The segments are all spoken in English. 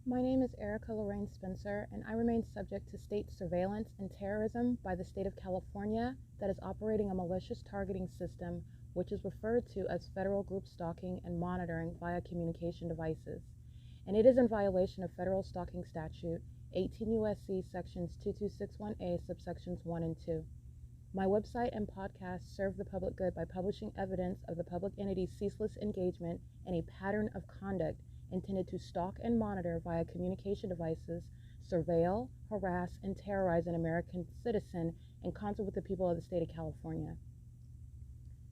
My name is Erica Lorraine Spencer, and I remain subject to state surveillance and terrorism by the state of California that is operating a malicious targeting system which is referred to as federal group stalking and monitoring via communication devices. And it is in violation of federal stalking statute 18 U.S.C. sections 2261A subsections 1 and 2. My website and podcast serve the public good by publishing evidence of the public entity's ceaseless engagement in a pattern of conduct intended to stalk and monitor via communication devices, surveil, harass, and terrorize an American citizen in concert with the people of the state of California.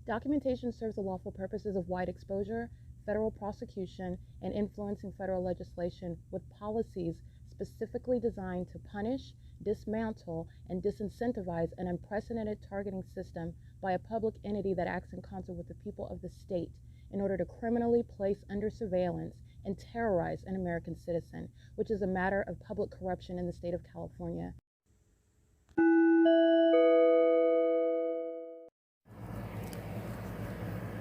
Documentation serves the lawful purposes of wide exposure, federal prosecution, and influencing federal legislation with policies specifically designed to punish, dismantle, and disincentivize an unprecedented targeting system by a public entity that acts in concert with the people of the state in order to criminally place under surveillance and terrorize an American citizen, which is a matter of public corruption in the state of California.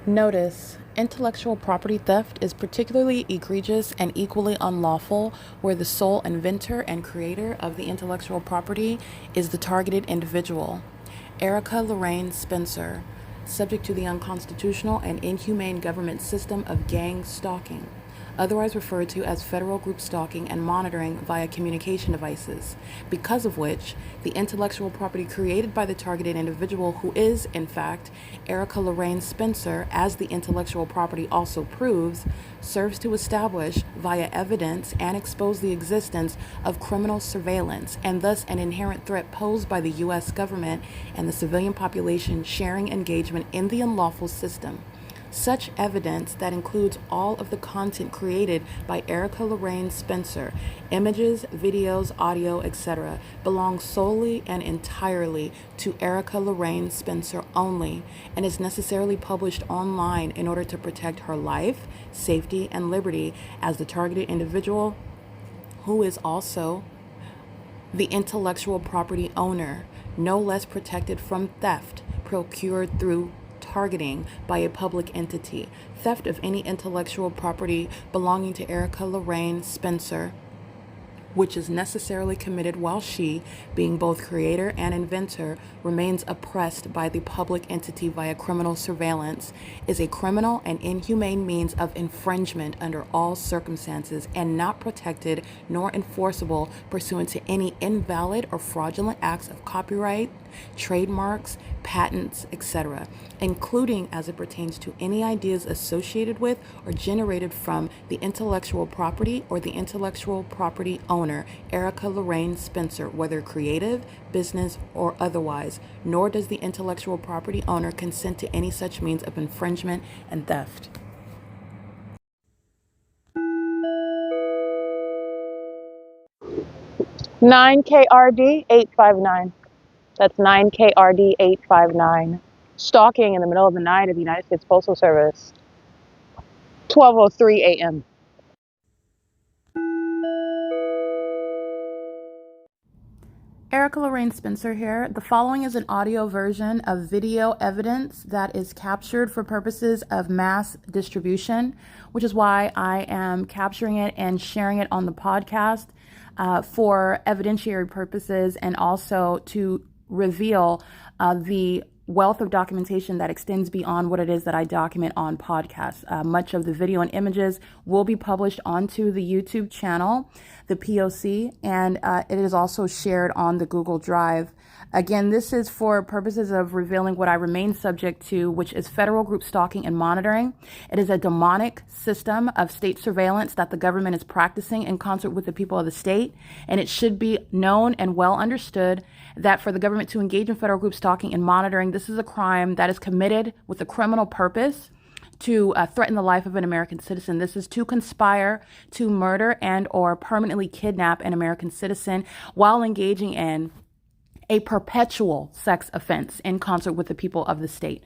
Notice: intellectual property theft is particularly egregious and equally unlawful where the sole inventor and creator of the intellectual property is the targeted individual. Erica Lorraine Spencer, subject to the unconstitutional and inhumane government system of gang stalking, otherwise referred to as federal group stalking and monitoring via communication devices, because of which the intellectual property created by the targeted individual, who is, in fact, Erica Lorraine Spencer, as the intellectual property also proves, serves to establish via evidence and expose the existence of criminal surveillance and thus an inherent threat posed by the U.S. government and the civilian population sharing engagement in the unlawful system. Such evidence, that includes all of the content created by Erica Lorraine Spencer, images, videos, audio, etc., belongs solely and entirely to Erica Lorraine Spencer only and is necessarily published online in order to protect her life, safety, and liberty as the targeted individual, who is also the intellectual property owner, no less protected from theft procured through targeting by a public entity. Theft of any intellectual property belonging to Erica Lorraine Spencer, which is necessarily committed while she, being both creator and inventor, remains oppressed by the public entity via criminal surveillance, is a criminal and inhumane means of infringement under all circumstances and not protected nor enforceable pursuant to any invalid or fraudulent acts of copyright, trademarks, patents, etc., including as it pertains to any ideas associated with or generated from the intellectual property or the intellectual property owner, Erica Lorraine Spencer, whether creative, business, or otherwise, nor does the intellectual property owner consent to any such means of infringement and theft. (9KRD 859). That's 9KRD 859. Stalking in the middle of the night of the United States Postal Service. 12:03 a.m. Erica Lorraine Spencer here. The following is an audio version of video evidence that is captured for purposes of mass distribution, which is why I am capturing it and sharing it on the podcast for evidentiary purposes and also to reveal the wealth of documentation that extends beyond what it is that I document on podcasts. Much of the video and images will be published onto the YouTube channel, the P.O.C, and it is also shared on the Google Drive. Again, this is for purposes of revealing what I remain subject to, which is federal group stalking and monitoring. It is a demonic system of state surveillance that the government is practicing in concert with the people of the state, and it should be known and well understood that for the government to engage in federal group stalking and monitoring, this is a crime that is committed with a criminal purpose to threaten the life of an American citizen. This is to conspire to murder and or permanently kidnap an American citizen while engaging in a perpetual sex offense in concert with the people of the state.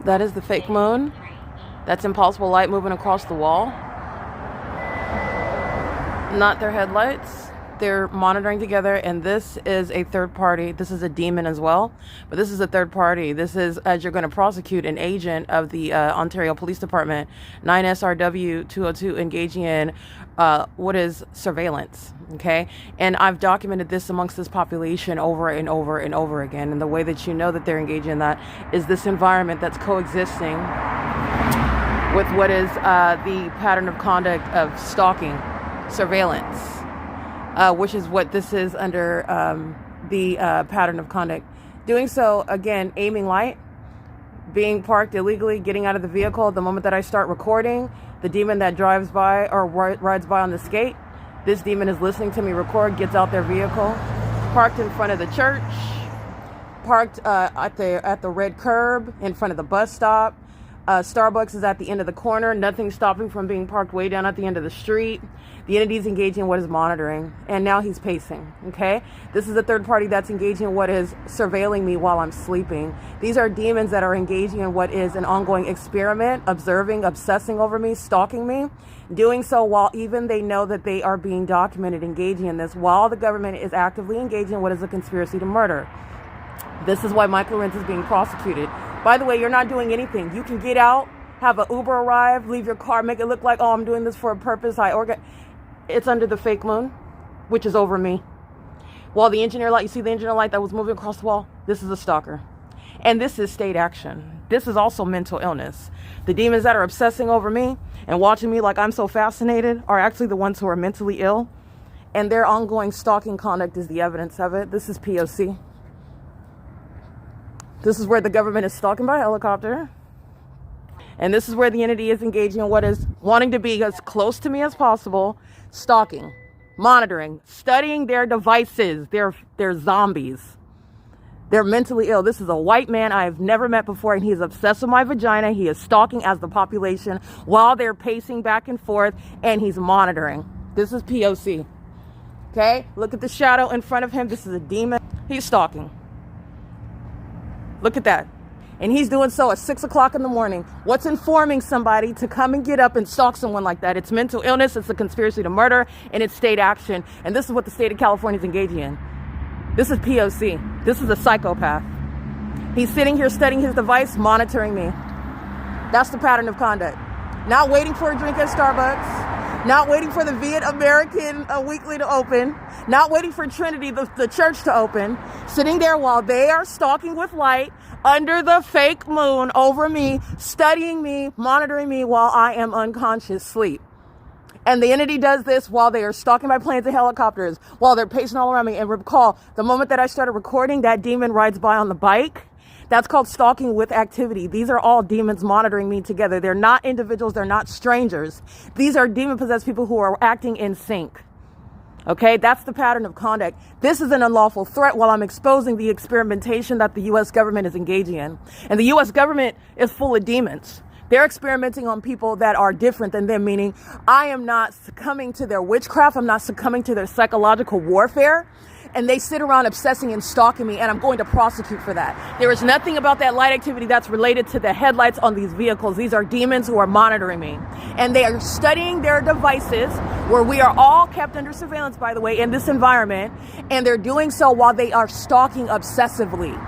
That is the fake moon. That's impulsible light moving across the wall. Not their headlights. they're monitoring together, and this is a third party. This is a demon as well, but this is a third party. This is, as you're going to prosecute, an agent of the Ontario Police Department, 9 SRW 202, engaging in what is surveillance, okay? And I've documented this amongst this population over and over and over again, and the way that you know that they're engaging in that is this environment that's coexisting with what is the pattern of conduct of stalking, surveillance, which is what this is under the pattern of conduct. Doing so, again, aiming light, being parked illegally, getting out of the vehicle. The moment that I start recording, the demon that drives by or rides by on the skate, this demon is listening to me record, gets out their vehicle, parked in front of the church, parked at the red curb in front of the bus stop. Starbucks is at the end of the corner. Nothing stopping from being parked way down at the end of the street. The entity is engaging in what is monitoring, and now he's pacing, okay? This is a third party that's engaging in what is surveilling me while I'm sleeping. These are demons that are engaging in what is an ongoing experiment, observing, obsessing over me, stalking me, doing so while even they know that they are being documented, engaging in this, while the government is actively engaging in what is a conspiracy to murder. This is why Michael LORENZ is being prosecuted. By the way, you're not doing anything. You can get out, have an Uber arrive, leave your car, make it look like, oh, I'm doing this for a purpose. It's under the fake moon, which is over me. While the engineer light, you see the engineer light that was moving across the wall? This is a stalker. And this is state action. This is also mental illness. The demons that are obsessing over me and watching me like I'm so fascinated are actually the ones who are mentally ill. And their ongoing stalking conduct is the evidence of it. This is P.O.C. This is where the government is stalking by helicopter. And this is where the entity is engaging in what is wanting to be as close to me as possible, stalking, monitoring, studying their devices. They're zombies. They're mentally ill. This is a white man I have never met before, and he is obsessed with my vagina. He is stalking as the population while they're pacing back and forth, and he's monitoring. This is P.O.C. Okay? Look at the shadow in front of him. This is a demon. He's stalking. Look at that. And he's doing so at 6 o'clock in the morning. What's informing somebody to come and get up and stalk someone like that? It's mental illness, it's a conspiracy to murder, and it's state action. And this is what the state of California is engaging in. This is P.O.C. This is a psychopath. He's sitting here studying his device, monitoring me. That's the pattern of conduct. Not waiting for a drink at Starbucks. Not waiting for the Viet American Weekly to open. Not waiting for Trinity, the church, to open. Sitting there while they are stalking with light under the fake moon over me, studying me, monitoring me while I am unconscious sleep. And the entity does this while they are stalking my planes and helicopters, while they're pacing all around me. And recall, the moment that I started recording, that demon rides by on the bike. That's called stalking with activity. These are all demons monitoring me together. They're not individuals. They're not strangers. These are demon-possessed people who are acting in sync. Okay, that's the pattern of conduct. This is an unlawful threat while I'm exposing the experimentation that the U.S. government is engaging in. And the U.S. government is full of demons. They're experimenting on people that are different than them, meaning I am not succumbing to their witchcraft. I'm not succumbing to their psychological warfare. And they sit around obsessing and stalking me, and I'm going to prosecute for that. There is nothing about that light activity that's related to the headlights on these vehicles. These are demons who are monitoring me. And they are studying their devices, where we are all kept under surveillance, by the way, in this environment. And they're doing so while they are stalking obsessively.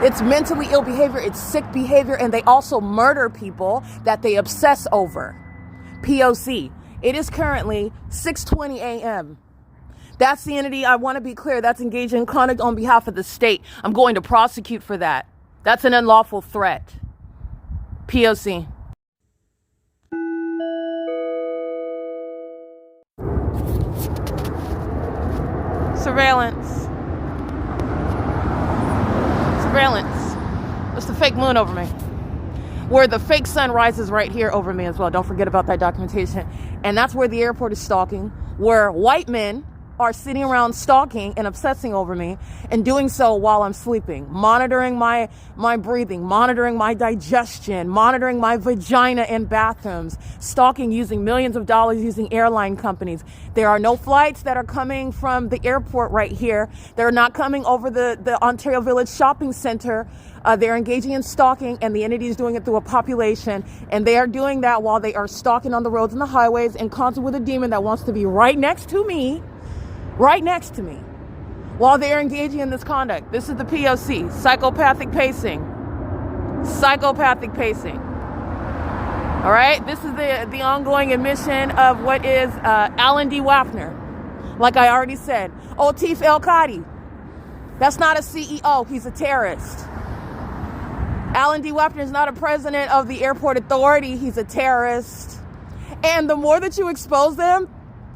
It's mentally ill behavior, it's sick behavior, and they also murder people that they obsess over. P.O.C. It is currently 6:20 a.m. That's the entity, I want to be clear, that's engaged in conduct on behalf of the state. I'm going to prosecute for that. That's an unlawful threat. P.O.C. Surveillance. Surveillance. That's the fake moon over me. Where the fake sun rises right here over me as well. Don't forget about that documentation. And that's where the airport is stalking, where white men are sitting around stalking and obsessing over me, and doing so while I'm sleeping, monitoring my breathing, monitoring my digestion, monitoring my vagina in bathrooms, stalking using millions of dollars using airline companies. There are no flights that are coming from the airport right here. They're not coming over the Ontario Village Shopping Center. They're engaging in stalking, and the entity is doing it through a population, and they are doing that while they are stalking on the roads and the highways in concert with a demon that wants to be right next to me, right next to me while they're engaging in this conduct. This is the P.O.C, psychopathic pacing. Psychopathic pacing. All right, this is the ongoing admission of what is Alan D. WAPNER. Like I already said, Otif El Qadi. That's not a CEO, he's a terrorist. Alan D. WAPNER is not a president of the airport authority, he's a terrorist. And the more that you expose them,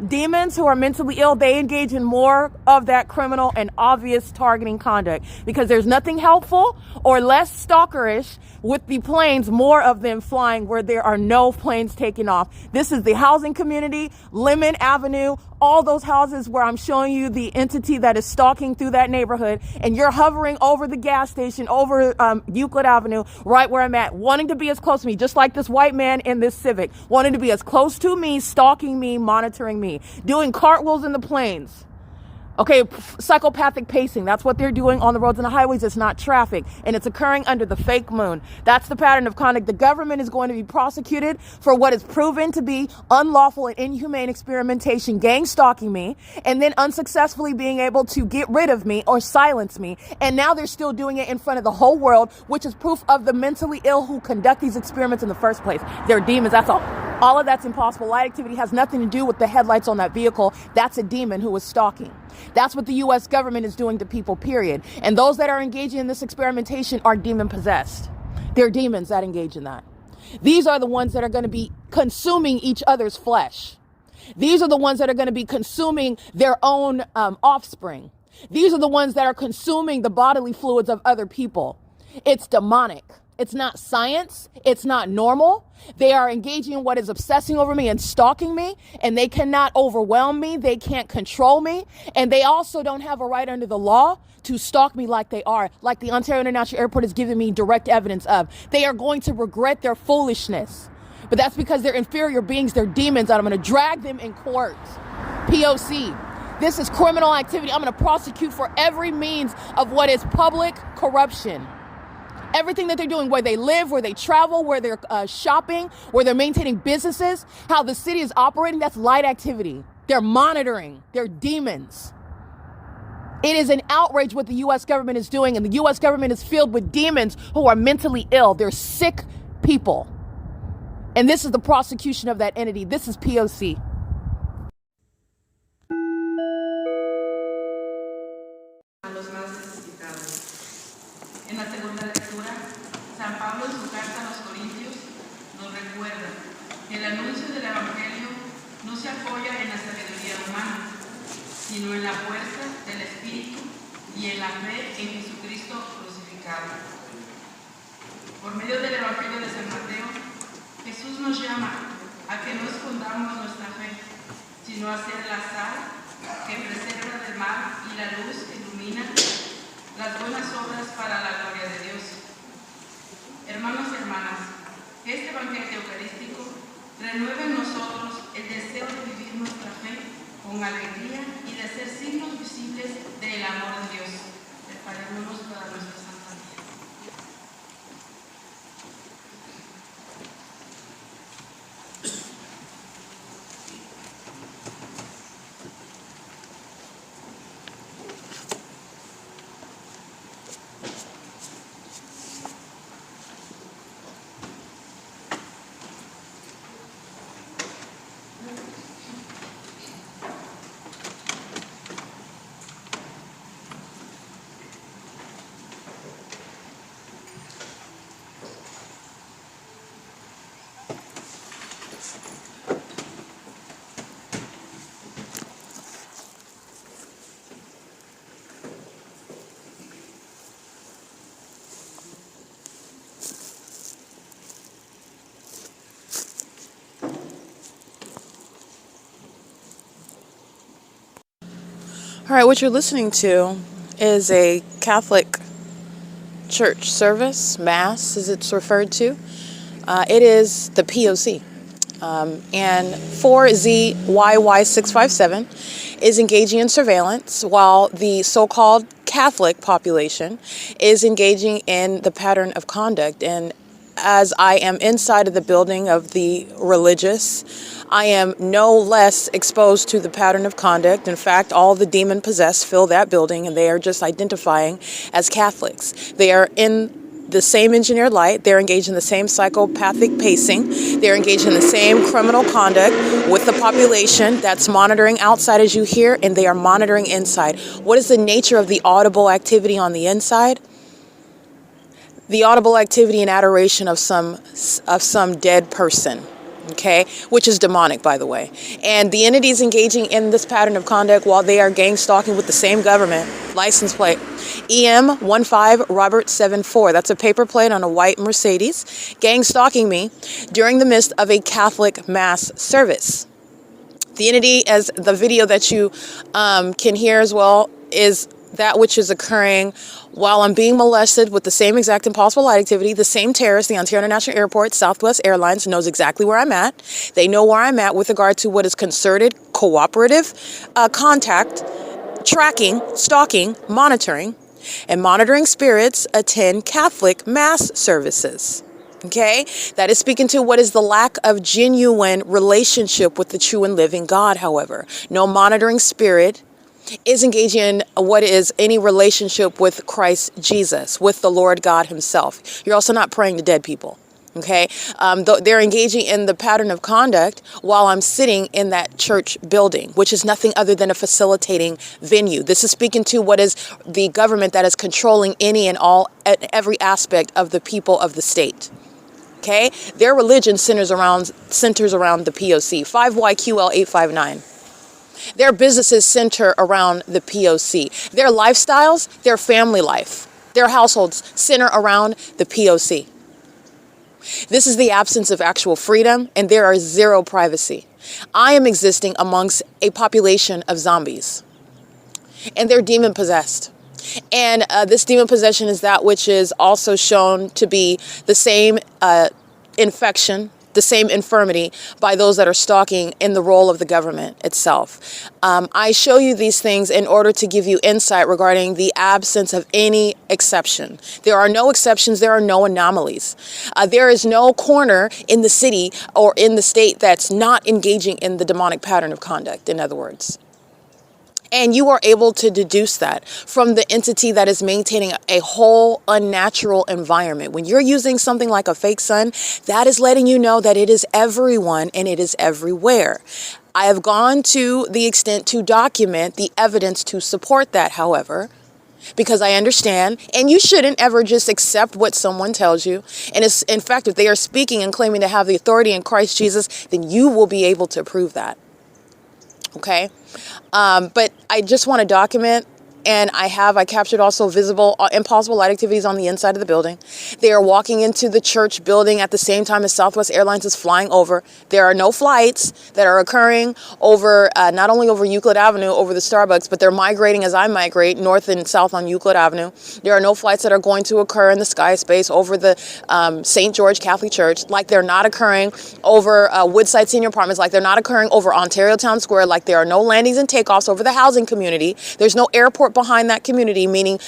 demons who are mentally ill, they engage in more of that criminal and obvious targeting conduct, because there's nothing helpful or less stalkerish with the planes, more of them flying where there are no planes taking off. This is the housing community, Lemon Avenue, all those houses where I'm showing you the entity that is stalking through that neighborhood, and you're hovering over the gas station, over Euclid Avenue, right where I'm at, wanting to be as close to me, just like this white man in this Civic, wanting to be as close to me, stalking me, monitoring me, doing cartwheels in the planes. Okay, psychopathic pacing, that's what they're doing on the roads and the highways. It's not traffic, and it's occurring under the fake moon. That's the pattern of conduct. The government is going to be prosecuted for what is proven to be unlawful and inhumane experimentation, gang stalking me, and then unsuccessfully being able to get rid of me or silence me. And now they're still doing it in front of the whole world, which is proof of the mentally ill who conduct these experiments in the first place. They're demons, that's all. All of that's impossible. Light activity has nothing to do with the headlights on that vehicle. That's a demon who is stalking. That's what the U.S. government is doing to people, period. And those that are engaging in this experimentation are demon possessed. They're demons that engage in that. These are the ones that are going to be consuming each other's flesh. These are the ones that are going to be consuming their own offspring. These are the ones that are consuming the bodily fluids of other people. It's demonic. It's not science. It's not normal. They are engaging in what is obsessing over me and stalking me, and they cannot overwhelm me. They can't control me. And they also don't have a right under the law to stalk me like they are, like the Ontario International Airport is giving me direct evidence of. They are going to regret their foolishness. But that's because they're inferior beings. They're demons, and I'm going to drag them in court. P.O.C. This is criminal activity. I'm going to prosecute for every means of what is public corruption. Everything that they're doing, where they live, where they travel, where they're shopping, where they're maintaining businesses, how the city is operating, that's light activity. They're monitoring. They're demons. It is an outrage what the U.S. government is doing, and the U.S. government is filled with demons who are mentally ill. They're sick people. And this is the prosecution of that entity. This is P.O.C. En la segunda lectura, San Pablo en su carta a los Corintios nos recuerda que el anuncio del Evangelio no se apoya en la sabiduría humana, sino en la fuerza del Espíritu y en la fe en Jesucristo crucificado. Por medio del Evangelio de San Mateo, Jesús nos llama a que no escondamos nuestra fe, sino a ser la sal que preserva del mal y la luz que ilumina las buenas obras para la gloria de Dios. Hermanos y hermanas, que este Evangelio Eucarístico renueve en nosotros el deseo de vivir nuestra fe con alegría y de ser signos visibles del amor de Dios. Preparémonos para nuestra Santa Misa. All right, what you're listening to is a Catholic church service, Mass as it's referred to. It is the P.O.C. And 4ZYY657 is engaging in surveillance, while the so-called Catholic population is engaging in the pattern of conduct. And as I am inside of the building of the religious, I am no less exposed to the pattern of conduct. In fact, all the demon-possessed fill that building, and they are just identifying as Catholics. They are in the same engineered light. They're engaged in the same psychopathic pacing. They're engaged in the same criminal conduct with the population that's monitoring outside, as you hear, and they are monitoring inside. What is the nature of the audible activity on the inside? The audible activity and adoration of some dead person. Okay, which is demonic, by the way. And the entities engaging in this pattern of conduct while they are gang stalking with the same government license plate, EM15 Robert 74. That's a paper plate on a white Mercedes. Gang stalking me during the midst of a Catholic mass service. The entity, as the video that you can hear as well, is that which is occurring while I'm being molested with the same exact impossible light activity. The same terrorist, the Ontario International Airport, Southwest Airlines, knows exactly where I'm at. They know where I'm at with regard to what is concerted, cooperative contact, tracking, stalking, monitoring, and monitoring spirits attend Catholic mass services. Okay, that is speaking to what is the lack of genuine relationship with the true and living God, however. No monitoring spirit is engaging in what is any relationship with Christ Jesus, with the Lord God himself. You're also not praying to dead people. Okay, they're engaging in the pattern of conduct while I'm sitting in that church building, which is nothing other than a facilitating venue. This is speaking to what is the government that is controlling any and all, every aspect of the people of the state. Okay, their religion centers around the P.O.C. 5YQL859. Their businesses center around the P.O.C. Their lifestyles, their family life, their households center around the P.O.C. This is the absence of actual freedom, and there is zero privacy. I am existing amongst a population of zombies, and they're demon-possessed. And this demon possession is that which is also shown to be the same infection, the same infirmity by those that are stalking in the role of the government itself. I show you these things in order to give you insight regarding the absence of any exception. There are no exceptions. There are no anomalies. There is no corner in the city or in the state that's not engaging in the demonic pattern of conduct, in other words. And you are able to deduce that from the entity that is maintaining a whole unnatural environment. When you're using something like a fake sun, that is letting you know that it is everyone and it is everywhere. I have gone to the extent to document the evidence to support that, however, because I understand, and you shouldn't ever just accept what someone tells you. And it's, in fact, if they are speaking and claiming to have the authority in Christ Jesus, then you will be able to prove that. Okay, but I just want to document, and I captured also visible, impossible light activities on the inside of the building. They are walking into the church building at the same time as Southwest Airlines is flying over. There are no flights that are occurring over, not only over Euclid Avenue, over the Starbucks, but they're migrating as I migrate north and south on Euclid Avenue. There are no flights that are going to occur in the sky space over the St. George Catholic Church, like they're not occurring over Woodside Senior Apartments, like they're not occurring over Ontario Town Square, like there are no landings and takeoffs over the housing community. There's no airport behind that community, meaning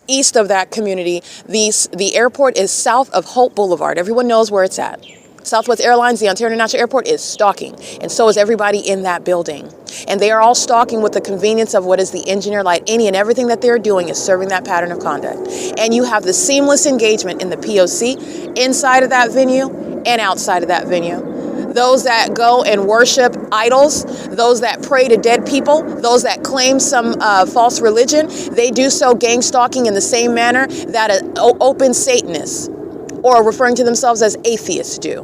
east of that community. The airport is south of HOLT Boulevard. Everyone knows where it's at. Southwest Airlines, the Ontario International Airport, is stalking, and so is everybody in that building. And they are all stalking with the convenience of what is the engineer light. Any and everything that they're doing is serving that pattern of conduct. And you have the seamless engagement in the P.O.C. inside of that venue and outside of that venue. Those that go and worship idols, those that pray to dead people, those that claim some false religion, they do so gang stalking in the same manner that an open Satanist or referring to themselves as atheists do,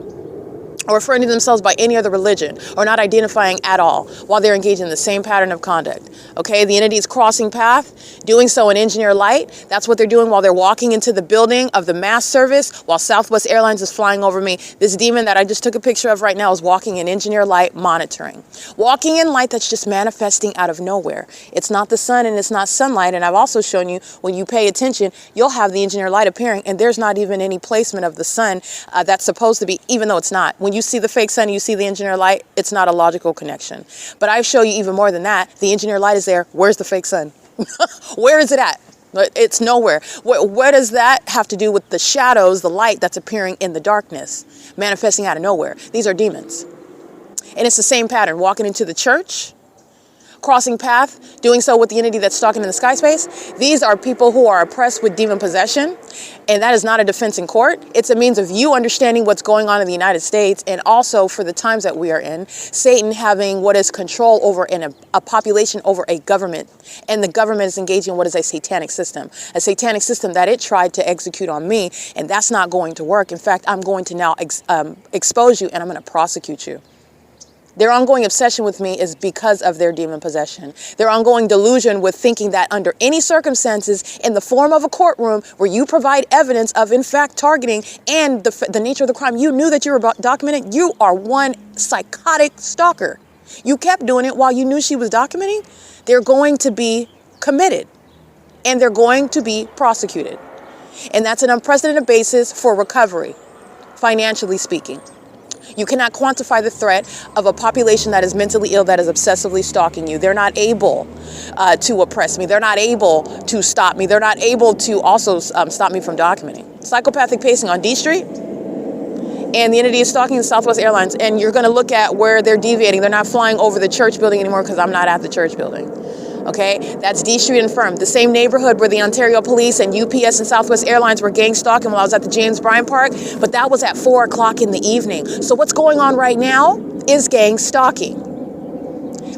or referring to themselves by any other religion, or not identifying at all while they're engaged in the same pattern of conduct. Okay, the entity is crossing path, doing so in engineer light. That's what they're doing while they're walking into the building of the mass service while Southwest Airlines is flying over me. This demon that I just took a picture of right now is walking in engineer light, monitoring. Walking in light that's just manifesting out of nowhere. It's not the sun and it's not sunlight. And I've also shown you, when you pay attention, you'll have the engineer light appearing, and there's not even any placement of the sun that's supposed to be, even though it's not. When you see the fake sun and you see the engineer light, it's not a logical connection. But I show you even more than that. The engineer light is there. Where's the fake sun? Where is it at? It's nowhere. What does that have to do with the shadows, the light that's appearing in the darkness, manifesting out of nowhere? These are demons. And it's the same pattern, walking into the church, crossing path, doing so with the entity that's stalking in the sky space. These are people who are oppressed with demon possession, and that is not a defense in court. It's a means of you understanding what's going on in the United States, and also for the times that we are in, Satan having what is control over a population, over a government, and the government is engaging in what is a satanic system that it tried to execute on me, and that's not going to work. In fact, I'm going to now expose you, and I'm going to prosecute you. Their ongoing obsession with me is because of their demon possession. Their ongoing delusion with thinking that under any circumstances in the form of a courtroom where you provide evidence of, in fact, targeting and the nature of the crime, you knew that you were documenting, you are one psychotic stalker. You kept doing it while you knew she was documenting. They're going to be committed and they're going to be prosecuted. And that's an unprecedented basis for recovery, financially speaking. You cannot quantify the threat of a population that is mentally ill, that is obsessively stalking you. They're not able to oppress me. They're not able to stop me. They're not able to also stop me from documenting. Psychopathic pacing on D Street, and the entity is stalking the Southwest Airlines. And you're going to look at where they're deviating. They're not flying over the church building anymore because I'm not at the church building. Okay, that's D Street and Firm, the same neighborhood where the Ontario Police and UPS and Southwest Airlines were gang stalking while I was at the James Bryant Park, but that was at 4 o'clock in the evening. So what's going on right now is gang stalking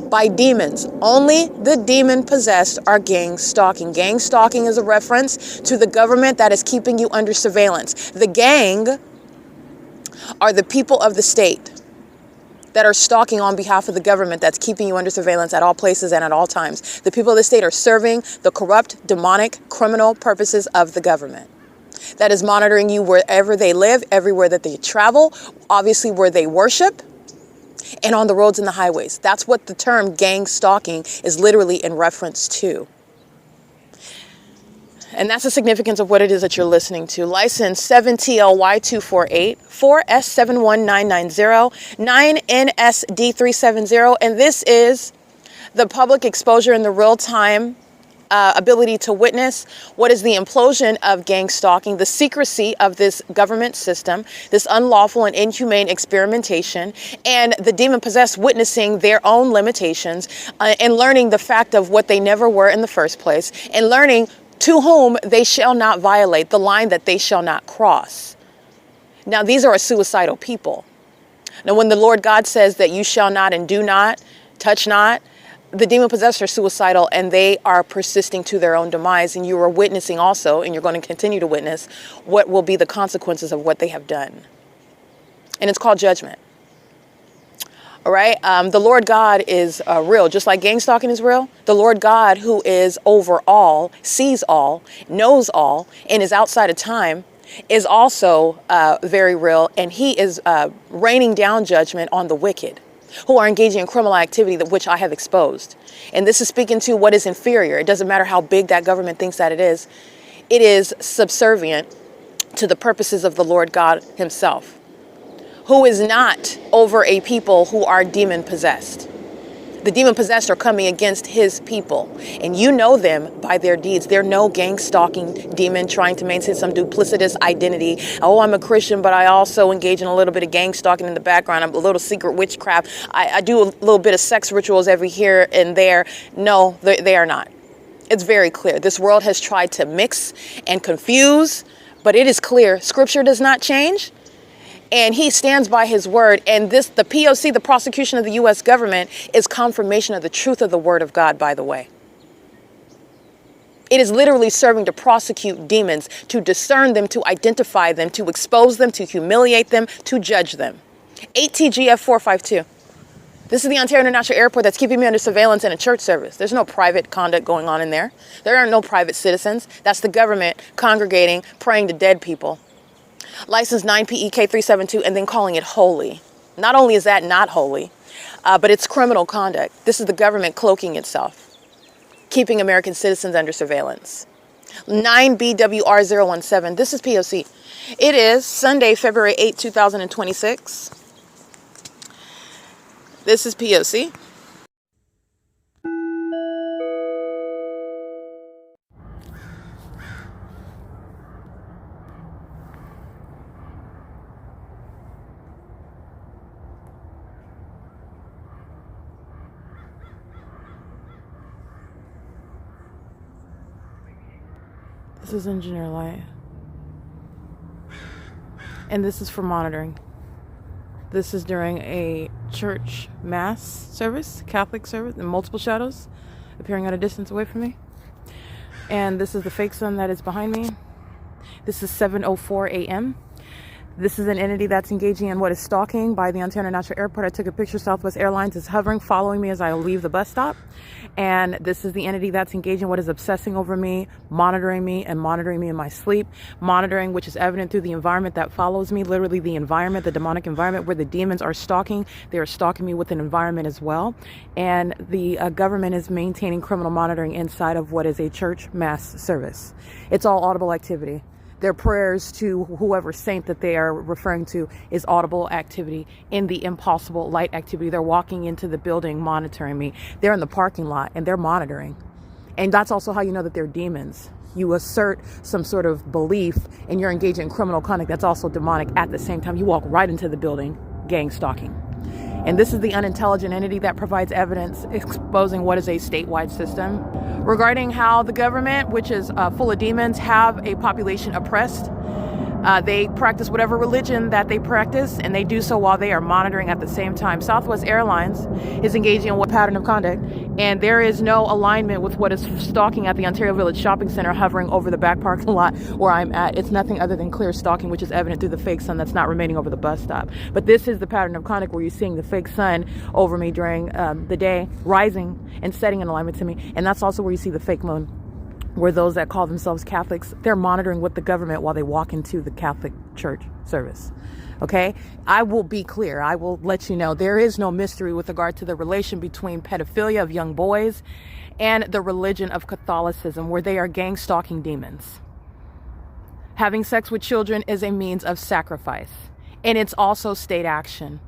by demons. Only the demon possessed are gang stalking. Gang stalking is a reference to the government that is keeping you under surveillance. The gang are the people of the state that are stalking on behalf of the government that's keeping you under surveillance at all places and at all times. The people of the state are serving the corrupt, demonic, criminal purposes of the government that is monitoring you wherever they live, everywhere that they travel, obviously where they worship, and on the roads and the highways. That's what the term gang stalking is literally in reference to. And that's the significance of what it is that you're listening to. License 7TLY248, 4S71990, 9NSD370. And this is the public exposure in the real-time ability to witness what is the implosion of gang stalking, the secrecy of this government system, this unlawful and inhumane experimentation, and the demon-possessed witnessing their own limitations and learning the fact of what they never were in the first place, and learning to whom they shall not violate, the line that they shall not cross. Now, these are a suicidal people. Now, when the Lord God says that you shall not and do not, touch not, the demon-possessed are suicidal and they are persisting to their own demise. And you are witnessing also, and you're going to continue to witness, what will be the consequences of what they have done. And it's called judgment. All right. The Lord God is real, just like gang stalking is real. The Lord God, who is over all, sees all, knows all, and is outside of time, is also very real. And he is raining down judgment on the wicked who are engaging in criminal activity, that which I have exposed. And this is speaking to what is inferior. It doesn't matter how big that government thinks that it is. It is subservient to the purposes of the Lord God himself, who is not over a people who are demon-possessed. The demon-possessed are coming against his people, and you know them by their deeds. They're no gang-stalking demon trying to maintain some duplicitous identity. Oh, I'm a Christian, but I also engage in a little bit of gang-stalking in the background. I'm a little secret witchcraft. I do a little bit of sex rituals every here and there. No, they are not. It's very clear. This world has tried to mix and confuse, but it is clear. Scripture does not change. And he stands by his word. And the P.O.C, the prosecution of the U.S. government, is confirmation of the truth of the word of God, by the way. It is literally serving to prosecute demons, to discern them, to identify them, to expose them, to humiliate them, to judge them. 8TGF 452. This is the Ontario International Airport that's keeping me under surveillance in a church service. There's no private conduct going on in there. There are no private citizens. That's the government congregating, praying to dead people. License 9PEK372, and then calling it holy. Not only is that not holy, but it's criminal conduct. This is the government cloaking itself, keeping American citizens under surveillance. 9BWR017, this is P.O.C. It is Sunday, February 8, 2026. This is P.O.C. This is engineer light. And this is for monitoring. This is during a church mass service, Catholic service, and multiple shadows appearing at a distance away from me. And this is the fake sun that is behind me. This is 7:04 a.m. This is an entity that's engaging in what is stalking by the Ontario International Airport. I took a picture. Southwest Airlines is hovering, following me as I leave the bus stop. And this is the entity that's engaging what is obsessing over me, monitoring me, and monitoring me in my sleep. Monitoring, which is evident through the environment that follows me, literally the environment, the demonic environment where the demons are stalking. They are stalking me with an environment as well. And the government is maintaining criminal monitoring inside of what is a church mass service. It's all audible activity. Their prayers to whoever saint that they are referring to is audible activity in the impossible light activity. They're walking into the building monitoring me. They're in the parking lot and they're monitoring. And that's also how you know that they're demons. You assert some sort of belief and you're engaging in criminal conduct that's also demonic at the same time. You walk right into the building, gang stalking. And this is the unintelligent entity that provides evidence exposing what is a statewide system regarding how the government, which is full of demons, have a population oppressed. They practice whatever religion that they practice, and they do so while they are monitoring at the same time. Southwest Airlines is engaging in what pattern of conduct, and there is no alignment with what is stalking at the Ontario Village Shopping Center, hovering over the back parking lot where I'm at. It's nothing other than clear stalking, which is evident through the fake sun that's not remaining over the bus stop. But this is the pattern of conduct where you're seeing the fake sun over me during the day, rising and setting in alignment to me. And that's also where you see the fake moon, where those that call themselves Catholics, they're monitoring with the government while they walk into the Catholic church service. Okay? I will be clear. I will let you know there is no mystery with regard to the relation between pedophilia of young boys and the religion of Catholicism, where they are gang stalking demons. Having sex with children is a means of sacrifice, and it's also state action.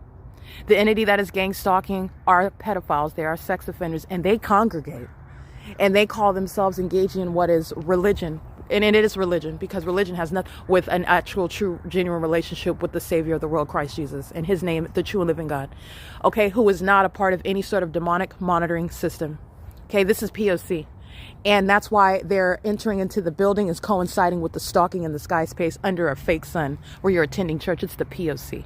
The entity that is gang stalking are pedophiles. They are sex offenders, and they congregate. And they call themselves engaging in what is religion. And it is religion, because religion has nothing with an actual, true, genuine relationship with the Savior of the world, Christ Jesus, and his name, the true and living God. Okay, who is not a part of any sort of demonic monitoring system. Okay, this is P.O.C. And that's why they're entering into the building is coinciding with the stalking in the sky space under a fake sun where you're attending church. It's the P.O.C.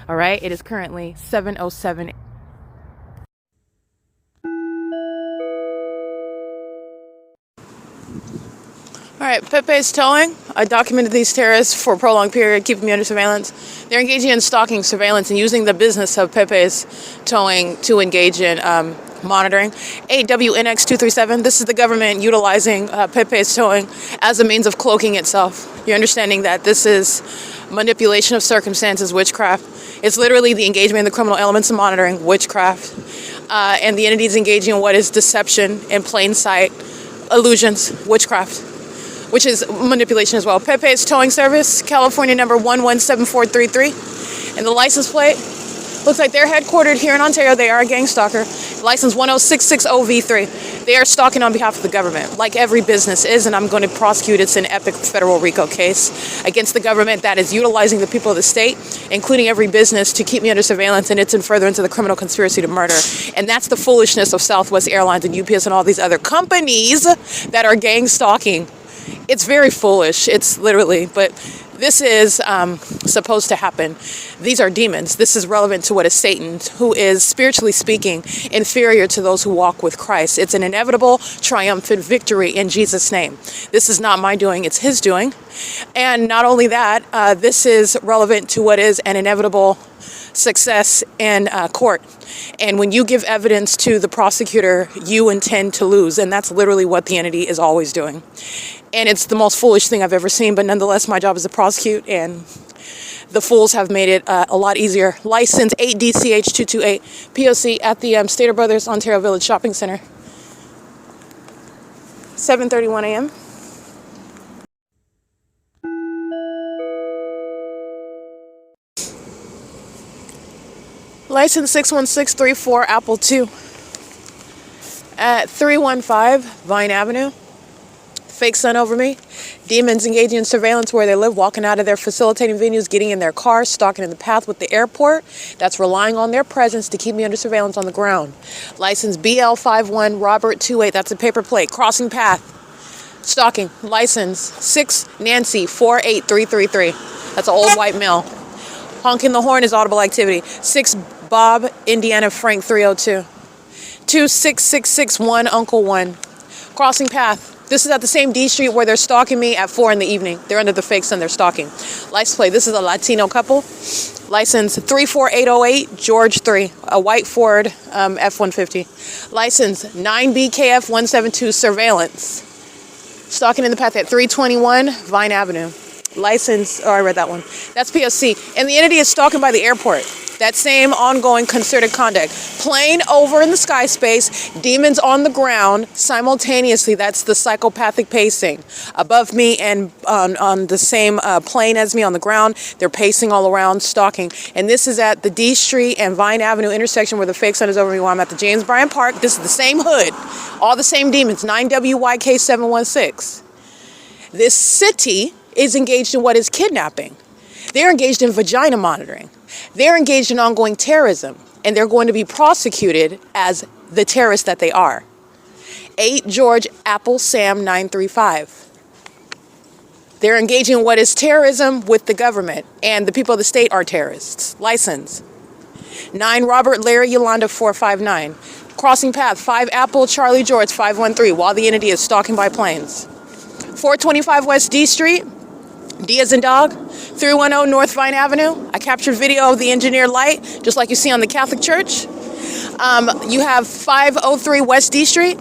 All right, it is currently 7:07. All right, Pepe's towing. I documented these terrorists for a prolonged period, keeping me under surveillance. They're engaging in stalking, surveillance, and using the business of Pepe's towing to engage in monitoring. AWNX237, this is the government utilizing Pepe's towing as a means of cloaking itself. You're understanding that this is manipulation of circumstances, witchcraft. It's literally the engagement in the criminal elements of monitoring, witchcraft. And the entities engaging in what is deception in plain sight, illusions, witchcraft, which is manipulation as well. Pepe's towing service, California number 117433. And the license plate looks like they're headquartered here in Ontario. They are a gang stalker. License 10660V3. They are stalking on behalf of the government, like every business is, and I'm going to prosecute. It's an epic federal RICO case against the government that is utilizing the people of the state, including every business, to keep me under surveillance, and it's in furtherance of the criminal conspiracy to murder. And that's the foolishness of Southwest Airlines and UPS and all these other companies that are gang stalking. It's very foolish. It's literally, but this is supposed to happen. These are demons. This is relevant to what is Satan, who is, spiritually speaking, inferior to those who walk with Christ. It's an inevitable, triumphant victory in Jesus' name. This is not my doing. It's his doing. And not only that, this is relevant to what is an inevitable success in court. And when you give evidence to the prosecutor, you intend to lose. And that's literally what the entity is always doing. And it's the most foolish thing I've ever seen. But nonetheless, my job is to prosecute. And the fools have made it a lot easier. License 8DCH228. P.O.C. at the Stater Brothers Ontario Village Shopping Center. 7:31 a.m. License 61634 Apple 2 at 315 Vine Avenue. Fake sun over me. Demons engaging in surveillance where they live, walking out of their facilitating venues, getting in their cars, stalking in the path with the airport. That's relying on their presence to keep me under surveillance on the ground. License BL51 Robert 28. That's a paper plate. Crossing path. Stalking. License 6 Nancy 48333. That's an old white male. Honking the horn is audible activity. 6 Bob Indiana Frank 302. 26661 Uncle 1. Crossing path. This is at the same D Street where they're stalking me at 4 in the evening. They're under the fake sun, they're stalking. License plate. This is a Latino couple. License 34808 George 3, a white Ford F-150. License 9BKF172 surveillance. Stalking in the path at 321 Vine Avenue. License, oh, I read that one. That's P.O.C. And the entity is stalking by the airport. That same ongoing concerted conduct. Plane over in the sky space, demons on the ground simultaneously. That's the psychopathic pacing. Above me and on the same plane as me on the ground, they're pacing all around, stalking. And this is at the D Street and Vine Avenue intersection where the fake sun is over me while I'm at the James Bryant Park. This is the same hood. All the same demons. 9WYK716. This city is engaged in what is kidnapping. They're engaged in vagina monitoring. They're engaged in ongoing terrorism, and they're going to be prosecuted as the terrorists that they are. 8 George Apple Sam 935. They're engaging in what is terrorism with the government, and the people of the state are terrorists. License 9 Robert Larry Yolanda 459. Crossing path 5 Apple Charlie George 513 while the entity is stalking by planes. 425 West D Street. D as in dog, 310 North Vine Avenue. I captured video of the engineered light, just like you see on the Catholic Church. You have 503 West D Street,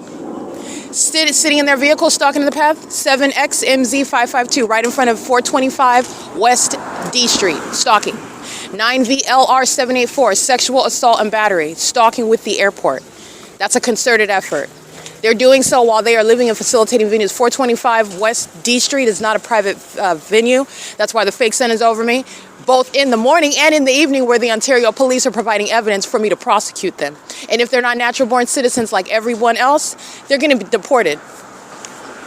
sitting in their vehicle, stalking in the path. 7XMZ552, right in front of 425 West D Street, stalking. 9VLR784, sexual assault and battery, stalking with the airport. That's a concerted effort. They're doing so while they are living in facilitating venues. 425 West D Street is not a private venue. That's why the fake sun is over me, both in the morning and in the evening, where the Ontario police are providing evidence for me to prosecute them. And if they're not natural-born citizens like everyone else, they're going to be deported.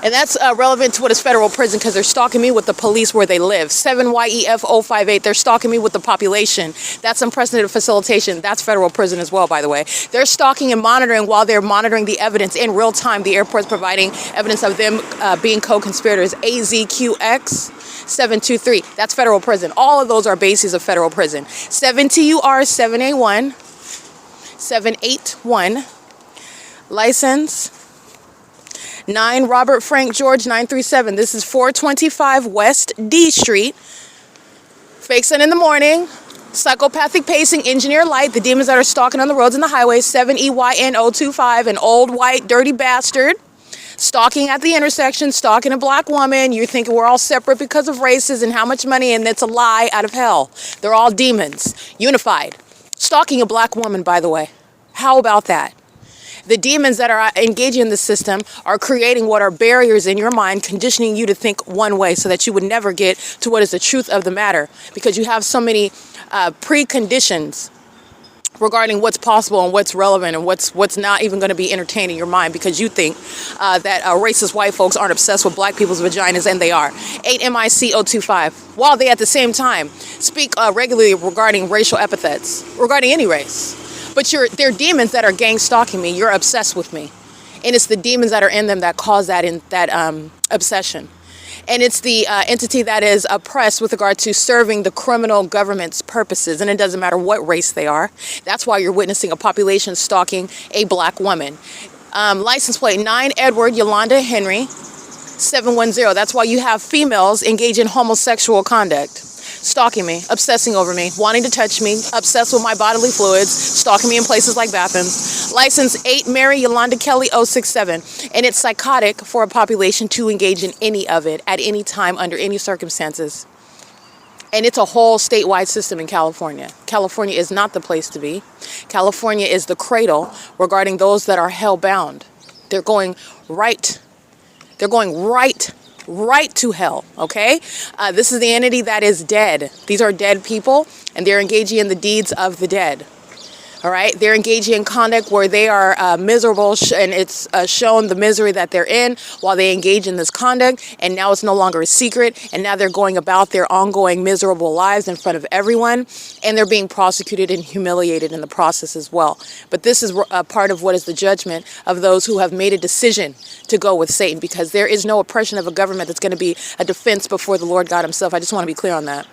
And that's relevant to what is federal prison, because they're stalking me with the police where they live. 7YEF058, they're stalking me with the population. That's unprecedented facilitation. That's federal prison as well, by the way. They're stalking and monitoring while they're monitoring the evidence in real time. The airport's providing evidence of them being co-conspirators. AZQX723, that's federal prison. All of those are bases of federal prison. 7TUR7A1, 781, license 9 Robert Frank George 937. This is 425 West D Street. Fake sun in the morning. Psychopathic pacing, engineer light. The demons that are stalking on the roads and the highways. 7EYN025. An old white dirty bastard. Stalking at the intersection. Stalking a black woman. You're thinking we're all separate because of races and how much money. And it's a lie out of hell. They're all demons. Unified. Stalking a black woman, by the way. How about that? The demons that are engaging in the system are creating what are barriers in your mind, conditioning you to think one way so that you would never get to what is the truth of the matter, because you have so many preconditions regarding what's possible and what's relevant and what's not even going to be entertained in your mind, because you think that racist white folks aren't obsessed with black people's vaginas, and they are. 8 MIC025, while they at the same time speak regularly regarding racial epithets, regarding any race. But they're demons that are gang stalking me. You're obsessed with me. And it's the demons that are in them that cause that obsession. And it's the entity that is oppressed with regard to serving the criminal government's purposes. And it doesn't matter what race they are. That's why you're witnessing a population stalking a black woman. License plate 9 Edward Yolanda Henry 710. That's why you have females engage in homosexual conduct. Stalking me, obsessing over me, wanting to touch me, obsessed with my bodily fluids, stalking me in places like bathrooms. License 8 Mary Yolanda Kelly 067. And it's psychotic for a population to engage in any of it at any time under any circumstances. And it's a whole statewide system in California. California is not the place to be. California is the cradle regarding those that are hell-bound. They're going right to hell, okay? This is the entity that is dead. These are dead people, and they're engaging in the deeds of the dead. All right, they're engaging in conduct where they are miserable, and it's shown the misery that they're in while they engage in this conduct, and now it's no longer a secret, and now they're going about their ongoing miserable lives in front of everyone, and they're being prosecuted and humiliated in the process as well. But this is a part of what is the judgment of those who have made a decision to go with Satan, because there is no oppression of a government that's going to be a defense before the Lord God himself. I just want to be clear on that.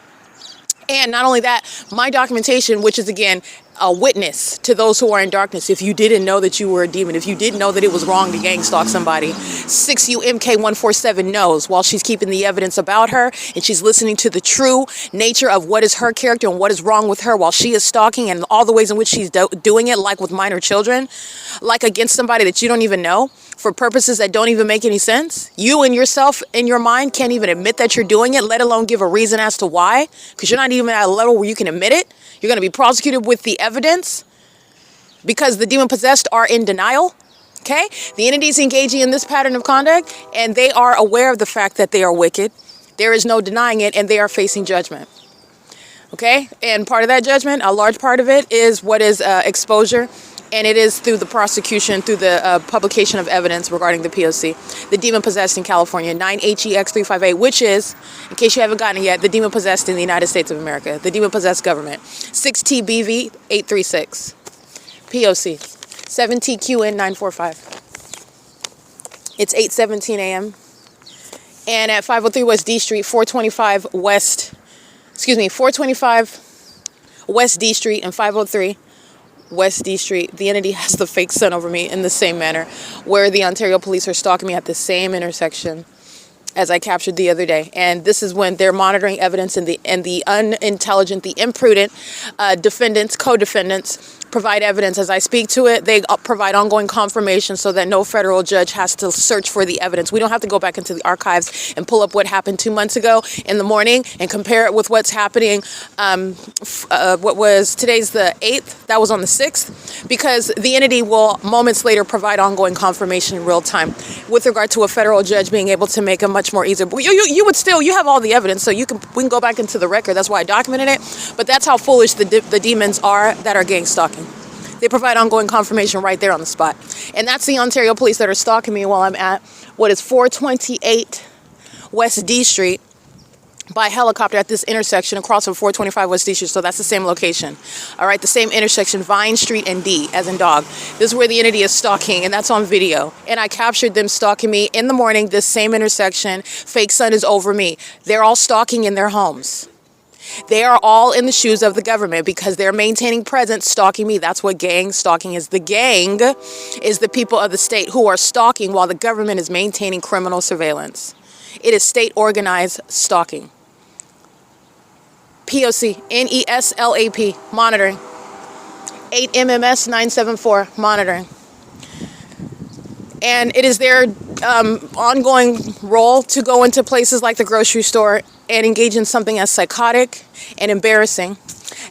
And not only that, my documentation, which is again a witness to those who are in darkness. If you didn't know that you were a demon, if you didn't know that it was wrong to gang stalk somebody, 6UMK147 knows, while she's keeping the evidence about her and she's listening to the true nature of what is her character and what is wrong with her while she is stalking, and all the ways in which she's doing it, like with minor children, like against somebody that you don't even know, for purposes that don't even make any sense. You and yourself in your mind can't even admit that you're doing it, let alone give a reason as to why, because you're not even at a level where you can admit it. You're going to be prosecuted with the evidence because the demon-possessed are in denial. Okay? The entity is engaging in this pattern of conduct, and they are aware of the fact that they are wicked. There is no denying it, and they are facing judgment. Okay? And part of that judgment, a large part of it, is what is exposure, and it is through the prosecution, through the publication of evidence regarding the P.O.C., the demon-possessed in California, 9HEX358, which is, in case you haven't gotten it yet, the demon-possessed in the United States of America, the demon-possessed government, 6TBV836, P.O.C., 7TQN945. It's 8:17 a.m. And at 503 West D Street, 425 West D Street and 503 West D Street, the entity has the fake sun over me in the same manner, where the Ontario police are stalking me at the same intersection as I captured the other day. And this is when they're monitoring evidence, and the unintelligent, the imprudent defendants, co-defendants, provide evidence. As I speak to it, they provide ongoing confirmation so that no federal judge has to search for the evidence. We don't have to go back into the archives and pull up what happened 2 months ago in the morning and compare it with what's happening. What was today's the 8th? That was on the 6th, because the entity will moments later provide ongoing confirmation in real time with regard to a federal judge being able to make a much more easier. You would still, you have all the evidence, so we can go back into the record. That's why I documented it. But that's how foolish the demons are that are gang stalking. They provide ongoing confirmation right there on the spot. And that's the Ontario police that are stalking me while I'm at what is 428 West D Street by helicopter at this intersection across from 425 West D Street. So that's the same location. All right, the same intersection, Vine Street and D, as in dog. This is where the entity is stalking, and that's on video. And I captured them stalking me in the morning, this same intersection. Fake sun is over me. They're all stalking in their homes. They are all in the shoes of the government because they're maintaining presence, stalking me. That's what gang stalking is. The gang is the people of the state who are stalking while the government is maintaining criminal surveillance. It is state organized stalking. P.O.C. NESLAP, monitoring. 8MMS 974, monitoring. And it is their ongoing role to go into places like the grocery store and engage in something as psychotic and embarrassing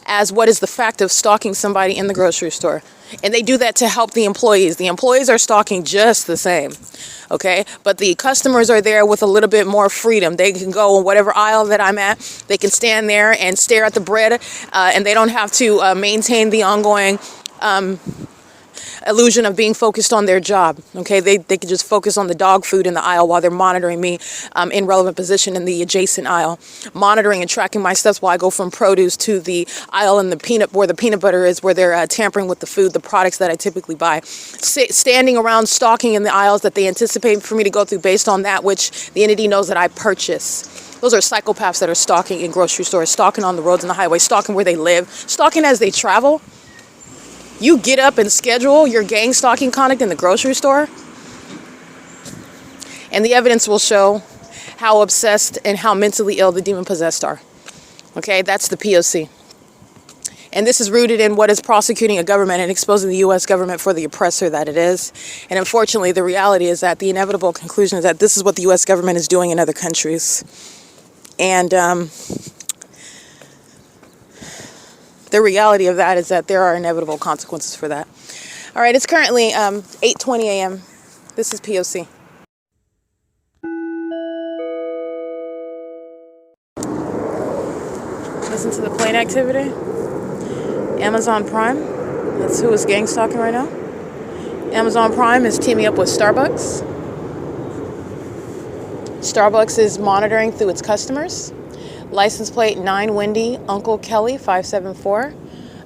as what is the fact of stalking somebody in the grocery store. And they do that to help the employees. The employees are stalking just the same, okay? But the customers are there with a little bit more freedom. They can go in whatever aisle that I'm at. They can stand there and stare at the bread, and they don't have to maintain the ongoing illusion of being focused on their job. Okay, they can just focus on the dog food in the aisle while they're monitoring me in relevant position in the adjacent aisle, monitoring and tracking my steps while I go from produce to the aisle in the where the peanut butter is, where they're tampering with the food, the products that I typically buy. Standing around stalking in the aisles that they anticipate for me to go through based on that which the entity knows that I purchase. Those are psychopaths that are stalking in grocery stores, stalking on the roads and the highway, stalking where they live, stalking as they travel. You get up and schedule your gang stalking conduct in the grocery store, and the evidence will show how obsessed and how mentally ill the demon-possessed are. Okay, that's the P.O.C. And this is rooted in what is prosecuting a government and exposing the U.S. government for the oppressor that it is. And unfortunately, the reality is that the inevitable conclusion is that this is what the U.S. government is doing in other countries. And the reality of that is that there are inevitable consequences for that. All right, it's currently 8:20 a.m. This is P.O.C. Listen to the plane activity. Amazon Prime. That's who is gang stalking right now. Amazon Prime is teaming up with Starbucks. Starbucks is monitoring through its customers. License plate 9 Wendy Uncle Kelly 574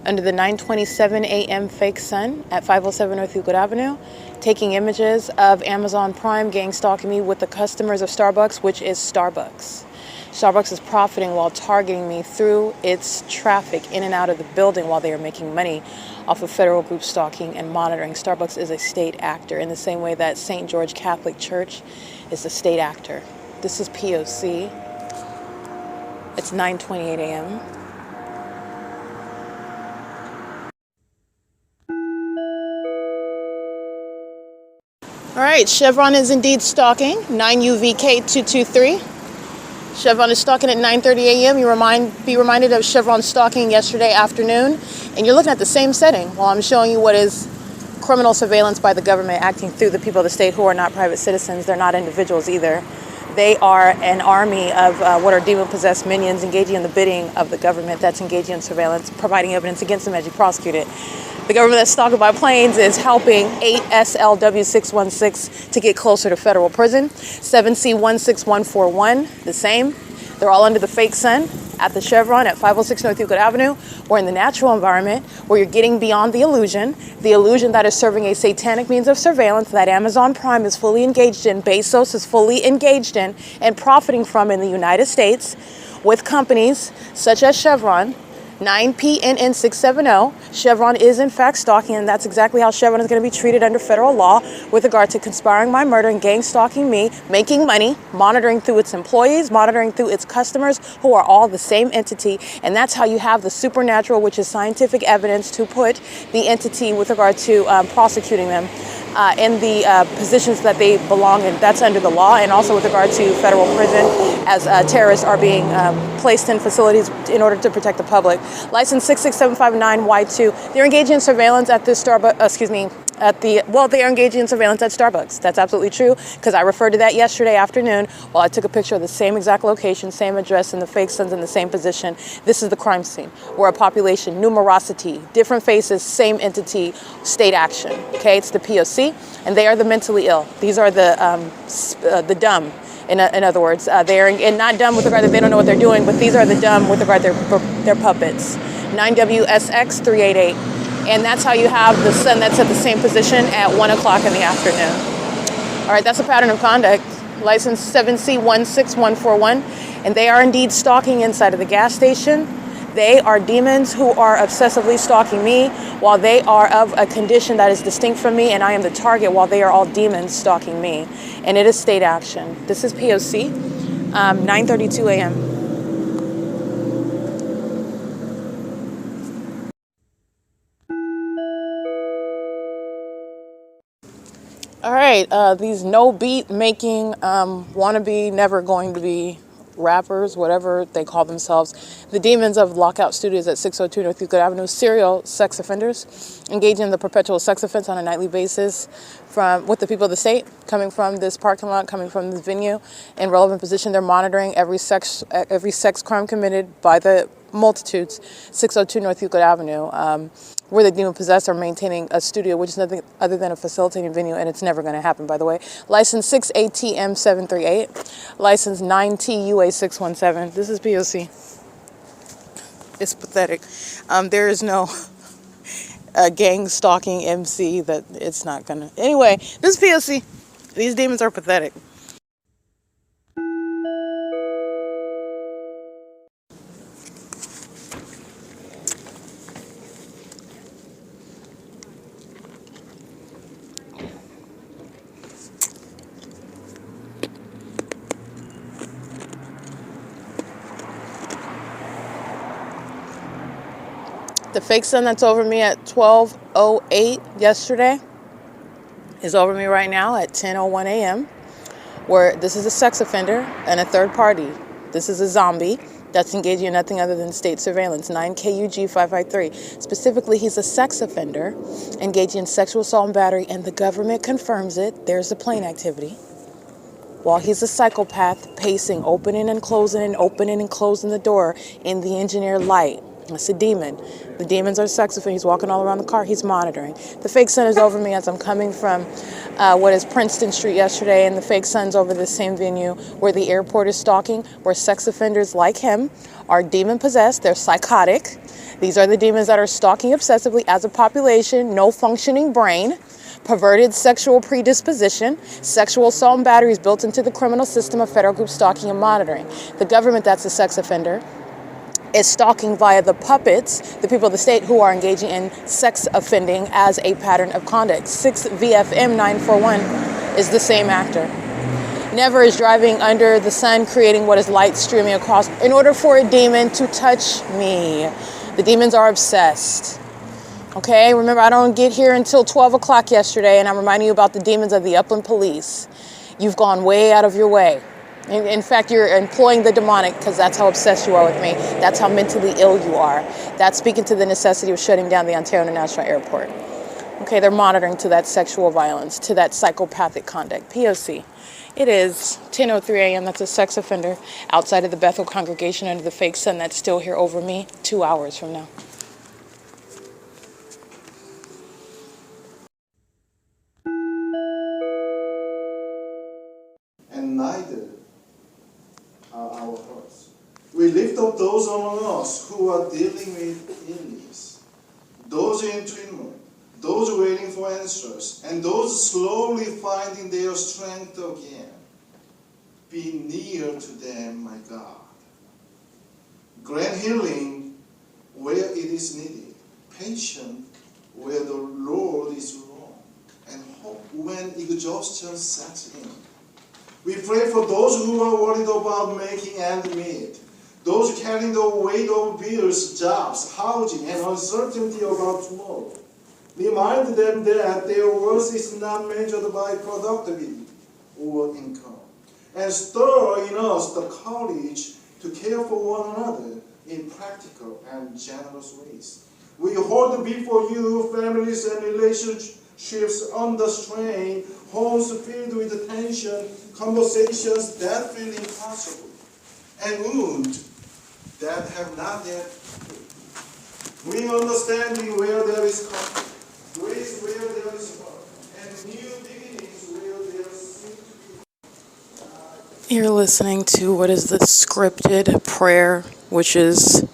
under the 9:27 a.m. fake sun at 507 North Euclid Avenue, taking images of Amazon Prime gang stalking me with the customers of Starbucks, which is Starbucks. Starbucks is profiting while targeting me through its traffic in and out of the building while they are making money off of federal group stalking and monitoring. Starbucks is a state actor in the same way that St. George Catholic Church is a state actor. This is P.O.C. It's 9:28 a.m. All right, Chevron is indeed stalking 9UVK223. Chevron is stalking at 9:30 a.m. Be reminded of Chevron stalking yesterday afternoon, and you're looking at the same setting while I'm showing you what is criminal surveillance by the government acting through the people of the state who are not private citizens. They're not individuals either. They are an army of what are demon-possessed minions engaging in the bidding of the government that's engaging in surveillance, providing evidence against them as you prosecute it. The government that's stalking by planes is helping 8SLW616 to get closer to federal prison. 7C16141, the same. They're all under the fake sun at the Chevron at 506 North Euclid Avenue. We're in the natural environment where you're getting beyond the illusion that is serving a satanic means of surveillance that Amazon Prime is fully engaged in, Bezos is fully engaged in, and profiting from in the United States with companies such as Chevron. 9PNN670. Chevron is in fact stalking, and that's exactly how Chevron is going to be treated under federal law with regard to conspiring my murder and gang stalking me, making money, monitoring through its employees, monitoring through its customers, who are all the same entity. And that's how you have the supernatural, which is scientific evidence to put the entity with regard to prosecuting them in the positions that they belong in. That's under the law, and also with regard to federal prison as terrorists are being placed in facilities in order to protect the public. License 66759Y2. They're engaging in surveillance at this Starbucks, they are engaging in surveillance at Starbucks. That's absolutely true, because I referred to that yesterday afternoon while I took a picture of the same exact location, same address, and the fake sun's in the same position. This is the crime scene, where a population, numerosity, different faces, same entity, state action. Okay, it's the P.O.C, and they are the mentally ill. These are the dumb. In other words, they are not dumb with regard to they don't know what they're doing, but these are the dumb with regard to their puppets. 9WSX388. And that's how you have the sun that's at the same position at 1 o'clock in the afternoon. All right, that's a pattern of conduct. License 7C16141. And they are indeed stalking inside of the gas station. They are demons who are obsessively stalking me while they are of a condition that is distinct from me, and I am the target while they are all demons stalking me. And it is state action. This is P.O.C. 9:32 a.m. All right, these no beat making wannabe, never going to be rappers, whatever they call themselves, the demons of Lockout Studios at 602 North Euclid Avenue, serial sex offenders, engaging in the perpetual sex offense on a nightly basis with the people of the state, coming from this parking lot, coming from this venue, in relevant position. They're monitoring every sex crime committed by the multitudes. 602 North Euclid Avenue, where the demon-possessed are maintaining a studio, which is nothing other than a facilitating venue, and it's never going to happen, by the way. License 6ATM738. License 9TUA617. This is P.O.C. It's pathetic. There is no gang stalking MC that it's not going to... Anyway, this is P.O.C. These demons are pathetic. The fake sun that's over me at 12:08 yesterday is over me right now at 10:01 a.m. where this is a sex offender and a third party. This is a zombie that's engaging in nothing other than state surveillance, 9KUG553. Specifically, he's a sex offender engaging in sexual assault and battery, and the government confirms it. There's the plane activity. While he's a psychopath, pacing, opening and closing the door in the engineered light. It's a demon. The demons are sex offenders. He's walking all around the car. He's monitoring. The fake sun is over me as I'm coming from what is Princeton Street yesterday, and the fake sun's over the same venue where the airport is stalking, where sex offenders like him are demon-possessed. They're psychotic. These are the demons that are stalking obsessively as a population, no functioning brain, perverted sexual predisposition, sexual assault and batteries built into the criminal system of federal group stalking and monitoring. The government that's a sex offender is stalking via the puppets, the people of the state who are engaging in sex offending as a pattern of conduct. 6 VFM 941 is the same actor. Never is driving under the sun, creating what is light streaming across in order for a demon to touch me. The demons are obsessed. Okay, remember, I don't get here until 12 o'clock yesterday, and I'm reminding you about the demons of the Upland Police. You've gone way out of your way. In fact, you're employing the demonic because that's how obsessed you are with me. That's how mentally ill you are. That's speaking to the necessity of shutting down the Ontario International Airport. Okay, they're monitoring to that sexual violence, to that psychopathic conduct. P.O.C. It is 10:03 a.m. That's a sex offender outside of the Bethel congregation under the fake sun that's still here over me 2 hours from now. And neither are our hearts. We lift up those among us who are dealing with illness, those in treatment, those waiting for answers, and those slowly finding their strength again. Be near to them, my God. Grant healing where it is needed, patience where the Lord is wrong, and hope when exhaustion sets in. We pray for those who are worried about making ends meet, those carrying the weight of bills, jobs, housing, and uncertainty about tomorrow. Remind them that their worth is not measured by productivity or income. And stir in us the courage to care for one another in practical and generous ways. We hold before you families and relationships under strain, homes filled with tension, conversations that feel impossible, and wounds that have not yet healed. Bring understanding where there is conflict, grace where there is hurt, and new beginnings where there seems to be. You're listening to what is the scripted prayer, which is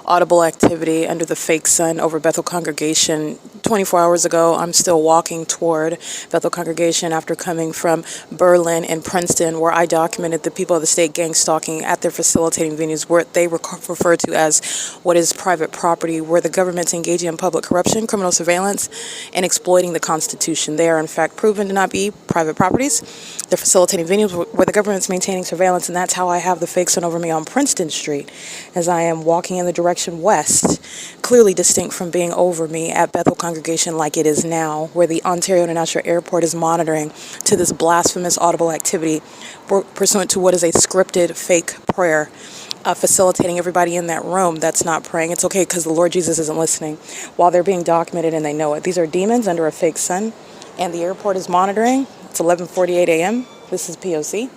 audible activity under the fake sun over Bethel congregation. 24 hours ago, I'm still walking toward Bethel congregation after coming from Berlin and Princeton, where I documented the people of the state gang stalking at their facilitating venues, where they refer to as what is private property, where the government's engaging in public corruption, criminal surveillance, and exploiting the Constitution. They are, in fact, proven to not be private properties. They're facilitating venues where the government's maintaining surveillance, and that's how I have the fake sun over me on Princeton Street as I am walking in the direction west, clearly distinct from being over me at Bethel congregation like it is now, where the Ontario International Airport is monitoring to this blasphemous audible activity pursuant to what is a scripted fake prayer, facilitating everybody in that room that's not praying. It's okay because the Lord Jesus isn't listening while they're being documented and they know it. These are demons under a fake sun, and the airport is monitoring. It's 11:48 a.m. This is P.O.C.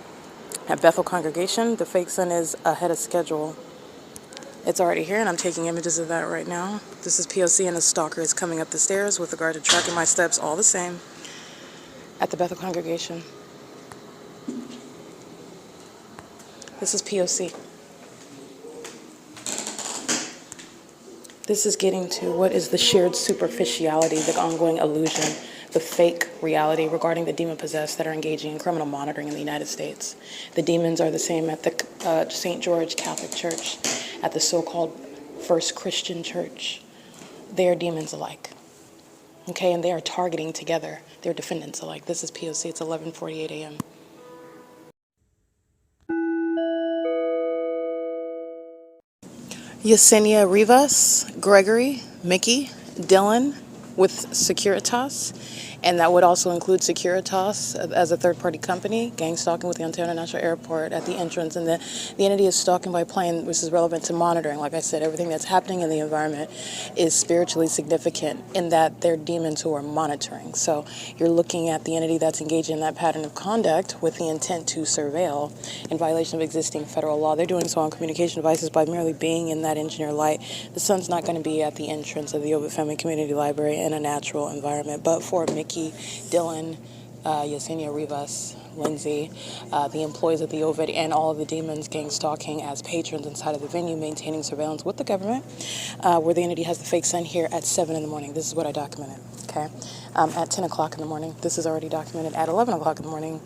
at Bethel congregation. The fake sun is ahead of schedule. It's already here, and I'm taking images of that right now. This is P.O.C. and a stalker is coming up the stairs with regard to tracking my steps, all the same, at the Bethel congregation. This is P.O.C. This is getting to what is the shared superficiality, the ongoing illusion, the fake reality regarding the demon-possessed that are engaging in criminal monitoring in the United States. The demons are the same at the St. George Catholic Church, at the so-called First Christian Church. They are demons alike. Okay, and they are targeting together. They're defendants alike. This is P.O.C. It's 11:48 a.m. Yesenia Rivas, Gregory, Mickey, Dylan, with Securitas, and that would also include Securitas as a third-party company, gang stalking with the Ontario International Airport at the entrance, and the entity is stalking by plane, which is relevant to monitoring. Like I said, everything that's happening in the environment is spiritually significant in that they're demons who are monitoring. So you're looking at the entity that's engaged in that pattern of conduct with the intent to surveil in violation of existing federal law. They're doing so on communication devices by merely being in that engineer light. The sun's not going to be at the entrance of the OVITT Family Community Library in a natural environment, but for Mickey, Dylan, Yesenia Rivas, Lindsay, the employees of the OVIT, and all of the demons gang stalking as patrons inside of the venue, maintaining surveillance with the government, where the entity has the fake sun here at 7 in the morning. This is what I documented, okay? At 10 o'clock in the morning. This is already documented at 11 o'clock in the morning.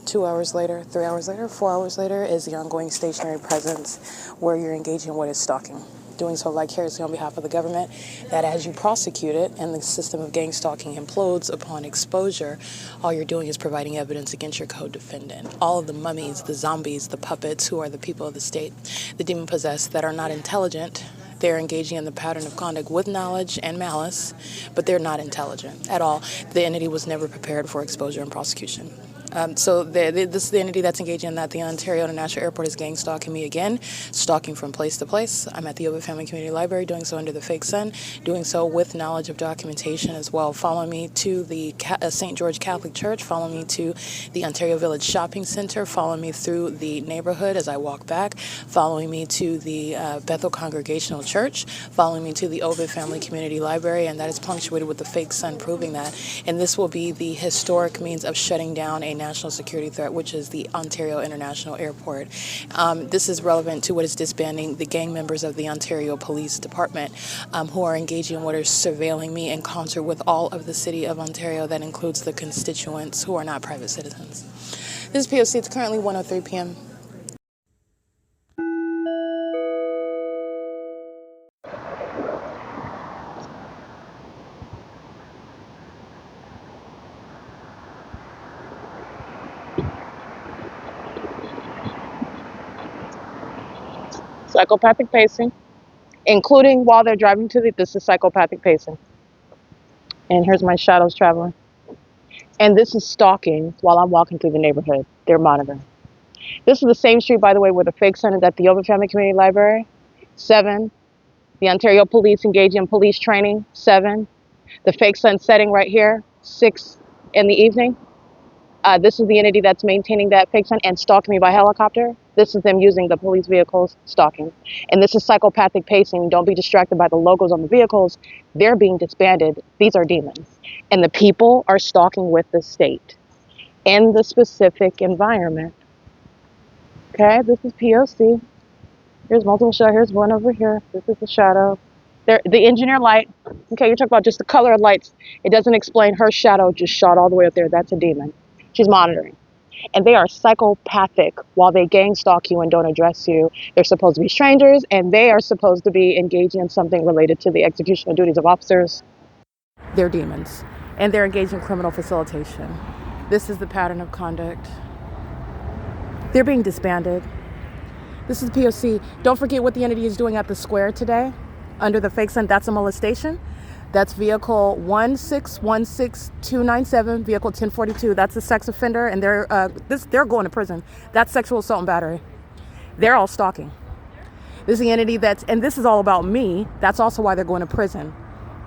2 hours later, 3 hours later, 4 hours later is the ongoing stationary presence where you're engaging in what is stalking. Doing so vicariously on behalf of the government, that as you prosecute it and the system of gang stalking implodes upon exposure, all you're doing is providing evidence against your co-defendant. All of the mummies, the zombies, the puppets, who are the people of the state, the demon-possessed that are not intelligent, they're engaging in the pattern of conduct with knowledge and malice, but they're not intelligent at all. The entity was never prepared for exposure and prosecution. So this is the entity that's engaging in that. The Ontario International Airport is gang stalking me again, stalking from place to place. I'm at the OVIT Family Community Library, doing so under the fake sun, doing so with knowledge of documentation as well. Follow me to the St. George Catholic Church. Follow me to the Ontario Village Shopping Center. Follow me through the neighborhood as I walk back. Following me to the BETHEL Congregational Church. Following me to the OVIT Family Community Library, and that is punctuated with the fake sun proving that. And this will be the historic means of shutting down a national security threat, which is the Ontario International Airport. This is relevant to what is disbanding the gang members of the Ontario Police Department, who are engaging in what is surveilling me in concert with all of the city of Ontario. That includes the constituents who are not private citizens. This is P.O.C. It's currently 1:03 p.m. Psychopathic pacing, including while they're driving to this is psychopathic pacing. And here's my shadows traveling. And this is stalking while I'm walking through the neighborhood. They're monitoring. This is the same street, by the way, where the fake sun is at the OVIT Family Community Library. 7. The Ontario Police engaging in police training. 7. The fake sun setting right here. 6 in the evening. This is the entity that's maintaining that fake sun and stalking me by helicopter. This is them using the police vehicles, stalking. And this is psychopathic pacing. Don't be distracted by the logos on the vehicles. They're being disbanded. These are demons. And the people are stalking with the state in the specific environment. Okay, this is P.O.C. Here's multiple shadows. Here's one over here. This is the shadow. There, the engineer light. Okay, you're talking about just the color of lights. It doesn't explain her shadow just shot all the way up there. That's a demon. She's monitoring. And they are psychopathic while they gang stalk you and don't address you. They're supposed to be strangers, and they are supposed to be engaging in something related to the execution of duties of officers. They're demons, and they're engaged in criminal facilitation. This is the pattern of conduct. They're being disbanded. This is P.O.C. Don't forget what the entity is doing at the square today under the fake sun. That's a molestation. That's vehicle 1616297, vehicle 1042. That's a sex offender, and they're going to prison. That's sexual assault and battery. They're all stalking. This is the entity and this is all about me. That's also why they're going to prison,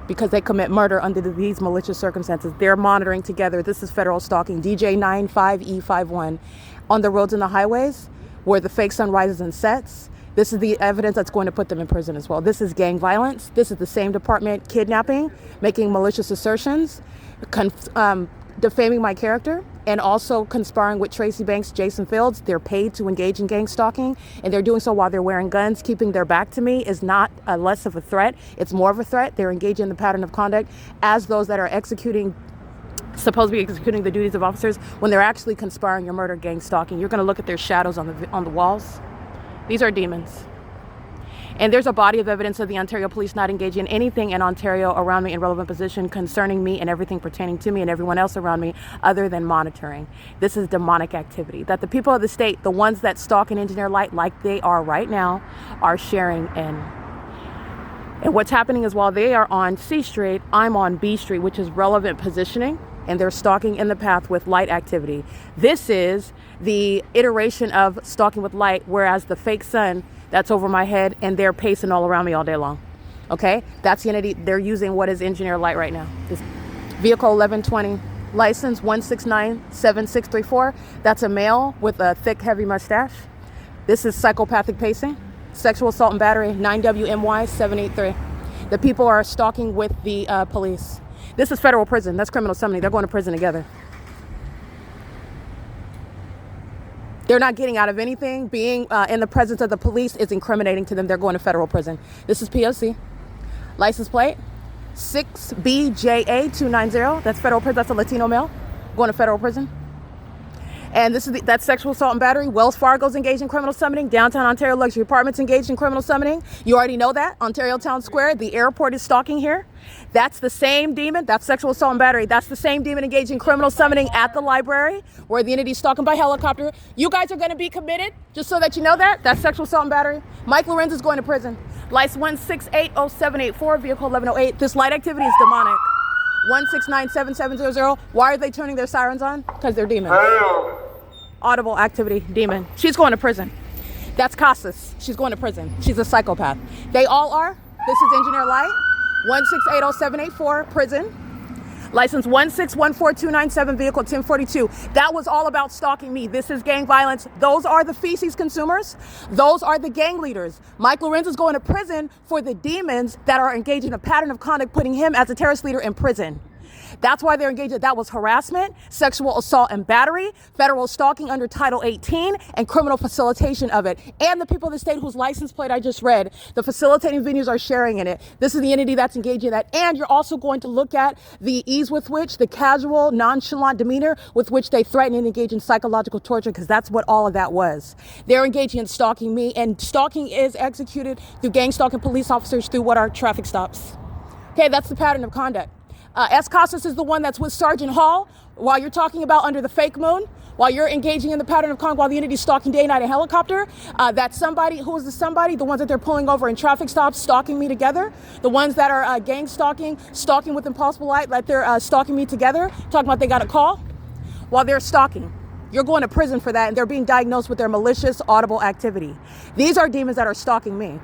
because they commit murder under these malicious circumstances. They're monitoring together. This is federal stalking, DJ95E51, on the roads and the highways where the fake sun rises and sets. This is the evidence that's going to put them in prison as well. This is gang violence. This is the same department kidnapping, making malicious assertions, defaming my character, and also conspiring with Tracy Banks, Jason Fields. They're paid to engage in gang stalking, and they're doing so while they're wearing guns. Keeping their back to me is not less of a threat. It's more of a threat. They're engaging in the pattern of conduct as those that are supposed to be executing the duties of officers when they're actually conspiring your murder, gang stalking. You're going to look at their shadows on the walls. These are demons. And there's a body of evidence of the Ontario Police not engaging in anything in Ontario around me in relevant position concerning me and everything pertaining to me and everyone else around me other than monitoring. This is demonic activity that the people of the state, the ones that stalk and engineer light like they are right now, are sharing in. And what's happening is while they are on C Street, I'm on B Street, which is relevant positioning, and they're stalking in the path with light activity. This is the iteration of stalking with light, whereas the fake sun, that's over my head, and they're pacing all around me all day long. Okay, that's the entity. They're using what is engineer light right now. This vehicle 1120, license 1697634. That's a male with a thick, heavy mustache. This is psychopathic pacing, sexual assault and battery, 9WMY 783. The people are stalking with the police. This is federal prison. That's criminal summoning. They're going to prison together. They're not getting out of anything. Being in the presence of the police is incriminating to them. They're going to federal prison. This is P.O.C. License plate 6BJA290. That's federal prison. That's a Latino male going to federal prison. And this is that's sexual assault and battery. Wells Fargo's engaged in criminal summoning. Downtown Ontario Luxury Apartments engaged in criminal summoning. You already know that. Ontario Town Square, the airport is stalking here. That's the same demon. That's sexual assault and battery. That's the same demon engaged in criminal summoning at the library where the entity is stalking by helicopter. You guys are going to be committed, just so that you know that. That's sexual assault and battery. Mike LORENZ is going to prison. License 1680784, vehicle 1108. This light activity is demonic. 1697700. Why are they turning their sirens on? Because they're demons. Audible activity, demon. She's going to prison. That's CASELESS. She's going to prison. She's a psychopath. They all are. This is engineer light. 1680784, prison. License 1614297, vehicle 1042. That was all about stalking me. This is gang violence. Those are the feces consumers. Those are the gang leaders. Mike LORENZ is going to prison for the demons that are engaged in a pattern of conduct, putting him as a terrorist leader in prison. That's why they're engaged. That was harassment, sexual assault and battery, federal stalking under Title 18, and criminal facilitation of it. And the people of the state whose license plate I just read, the facilitating venues are sharing in it. This is the entity that's engaged in that. And you're also going to look at the ease with which, the casual, nonchalant demeanor with which they threaten and engage in psychological torture, because that's what all of that was. They're engaging in stalking me, and stalking is executed through gang stalking police officers through what are traffic stops. Okay, that's the pattern of conduct. CASELESS is the one that's with Sergeant Hall while you're talking about under the fake moon, while you're engaging in the pattern of conduct while the entity is stalking day and night in helicopter. That's somebody. Who is the somebody? The ones that they're pulling over in traffic stops, stalking me together. The ones that are gang stalking with impossible light, like they're stalking me together, talking about they got a call while they're stalking. You're going to prison for that, and they're being diagnosed with their malicious audible activity. These are demons that are stalking me.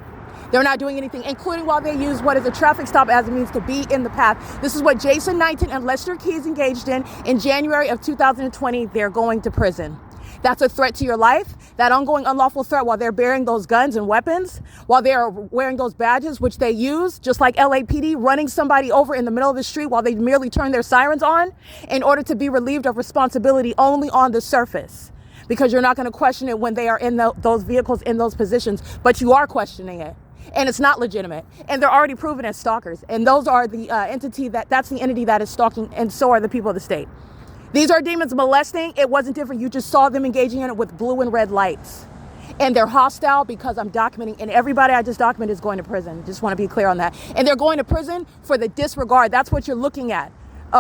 They're not doing anything, including while they use what is a traffic stop as a means to be in the path. This is what Jason Knighton and Lester Keys engaged in January of 2020. They're going to prison. That's a threat to your life, that ongoing unlawful threat while they're bearing those guns and weapons, while they're wearing those badges, which they use, just like LAPD, running somebody over in the middle of the street while they merely turn their sirens on in order to be relieved of responsibility only on the surface. Because you're not going to question it when they are in those vehicles in those positions, but you are questioning it. And it's not legitimate. And they're already proven as stalkers. And those are the that's the entity that is stalking, and so are the people of the state. These are demons molesting. It wasn't different. You just saw them engaging in it with blue and red lights. And they're hostile because I'm documenting, and everybody I just documented is going to prison. Just want to be clear on that. And they're going to prison for the disregard. That's what you're looking at.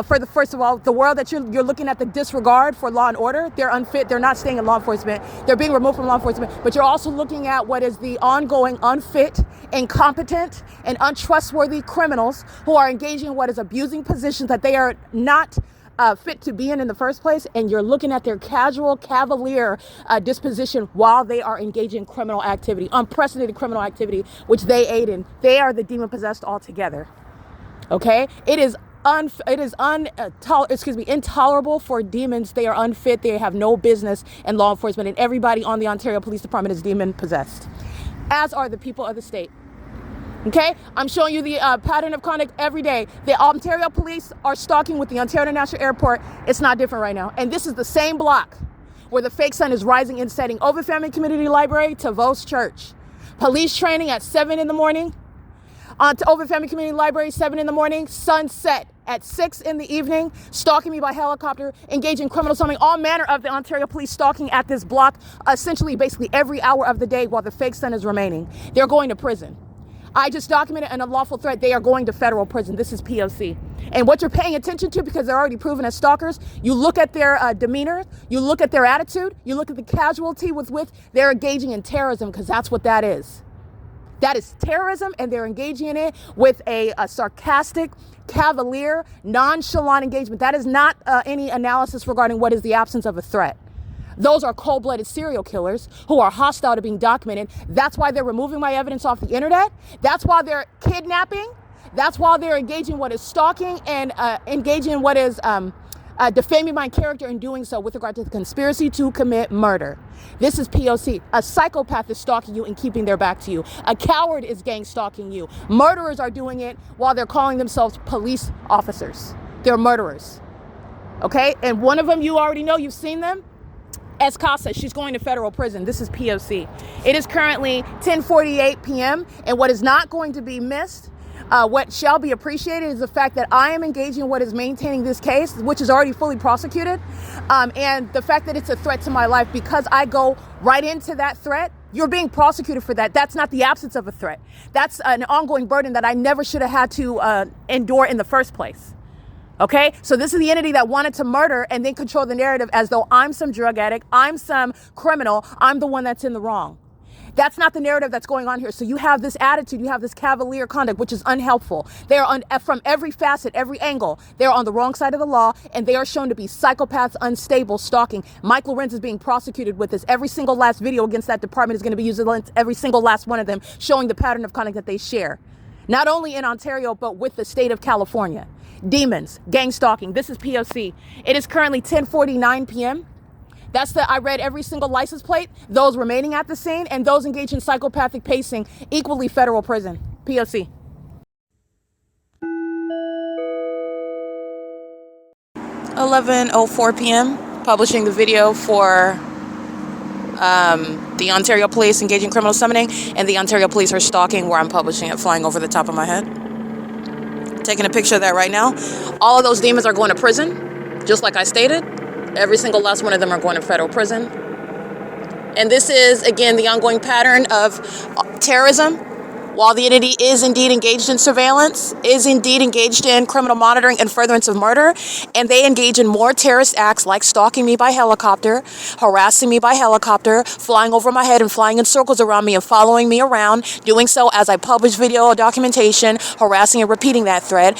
First of all, the world that you're looking at, the disregard for law and order, they're unfit. They're not staying in law enforcement. They're being removed from law enforcement. But you're also looking at what is the ongoing unfit, incompetent, and untrustworthy criminals who are engaging in what is abusing positions that they are not fit to be in the first place. And you're looking at their casual, cavalier disposition while they are engaging in criminal activity, unprecedented criminal activity, which they aid in. They are the demon possessed altogether. Okay? It is intolerable for demons. They are unfit. They have no business in law enforcement, and everybody on the Ontario Police Department is demon possessed, as are the people of the state. Okay, I'm showing you the pattern of conduct every day. The Ontario Police are stalking with the Ontario International Airport. It's not different right now, and this is the same block where the fake sun is rising and setting. OVITT Family Community Library to Vos Church. Police training at 7 in the morning. To OVITT Family Community Library, 7 in the morning, sunset at 6 in the evening, stalking me by helicopter, engaging in criminal summoning, all manner of the Ontario Police stalking at this block, essentially basically every hour of the day while the fake sun is remaining. They're going to prison. I just documented an unlawful threat. They are going to federal prison. This is P.O.C. And what you're paying attention to, because they're already proven as stalkers, you look at their demeanor, you look at their attitude, you look at the casualty with which they're engaging in terrorism, because that's what that is. That is terrorism, and they're engaging in it with a sarcastic, cavalier, nonchalant engagement. That is not any analysis regarding what is the absence of a threat. Those are cold-blooded serial killers who are hostile to being documented. That's why they're removing my evidence off the internet. That's why they're kidnapping. That's why they're engaging what is stalking and engaging in what is defaming my character and doing so with regard to the conspiracy to commit murder. This is P.O.C. A psychopath is stalking you and keeping their back to you. A coward is gang stalking you. Murderers are doing it while they're calling themselves police officers. They're murderers. Okay? And one of them you already know, you've seen them. Casa, she's going to federal prison. This is P.O.C. It is currently 10:48 p.m. and what is not going to be missed, what shall be appreciated, is the fact that I am engaging in what is maintaining this case, which is already fully prosecuted, and the fact that it's a threat to my life because I go right into that threat. You're being prosecuted for that. That's not the absence of a threat. That's an ongoing burden that I never should have had to endure in the first place. Okay, so this is the entity that wanted to murder and then control the narrative as though I'm some drug addict, I'm some criminal, I'm the one that's in the wrong. That's not the narrative that's going on here. So you have this attitude, you have this cavalier conduct, which is unhelpful. They are from every facet, every angle. They're on the wrong side of the law, and they are shown to be psychopaths, unstable, stalking. Mike Lorenz is being prosecuted with this. Every single last video against that department is going to be used against every single last one of them, showing the pattern of conduct that they share. Not only in Ontario, but with the state of California. Demons, gang stalking. This is P.O.C. It is currently 10:49 p.m. I read every single license plate, those remaining at the scene, and those engaged in psychopathic pacing, equally federal prison. P.O.C. 11:04 p.m. Publishing the video for the Ontario Police engaging criminal summoning, and the Ontario Police are stalking where I'm publishing it, flying over the top of my head. Taking a picture of that right now. All of those demons are going to prison, just like I stated. Every single last one of them are going to federal prison. And this is, again, the ongoing pattern of terrorism. While the entity is indeed engaged in surveillance, is indeed engaged in criminal monitoring and furtherance of murder, and they engage in more terrorist acts like stalking me by helicopter, harassing me by helicopter, flying over my head and flying in circles around me and following me around, doing so as I publish video documentation, harassing and repeating that thread,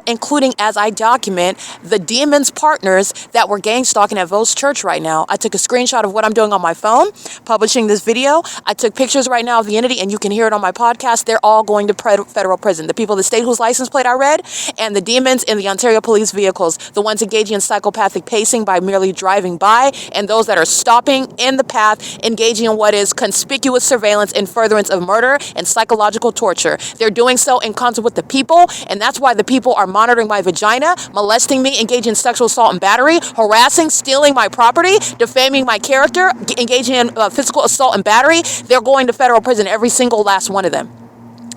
including as I document the demons' partners that were gang stalking at Vos Church right now. I took a screenshot of what I'm doing on my phone, publishing this video. I took pictures right now of the entity, and you can hear it on my podcast. They're all going to federal prison. The people of the state whose license plate I read, and the demons in the Ontario police vehicles, the ones engaging in psychopathic pacing by merely driving by, and those that are stopping in the path, engaging in what is conspicuous surveillance and furtherance of murder and psychological torture. They're doing so in concert with the people, and that's why the people are monitoring my vagina, molesting me, engaging in sexual assault and battery, harassing, stealing my property, defaming my character, engaging in physical assault and battery. They're going to federal prison, every single last one of them.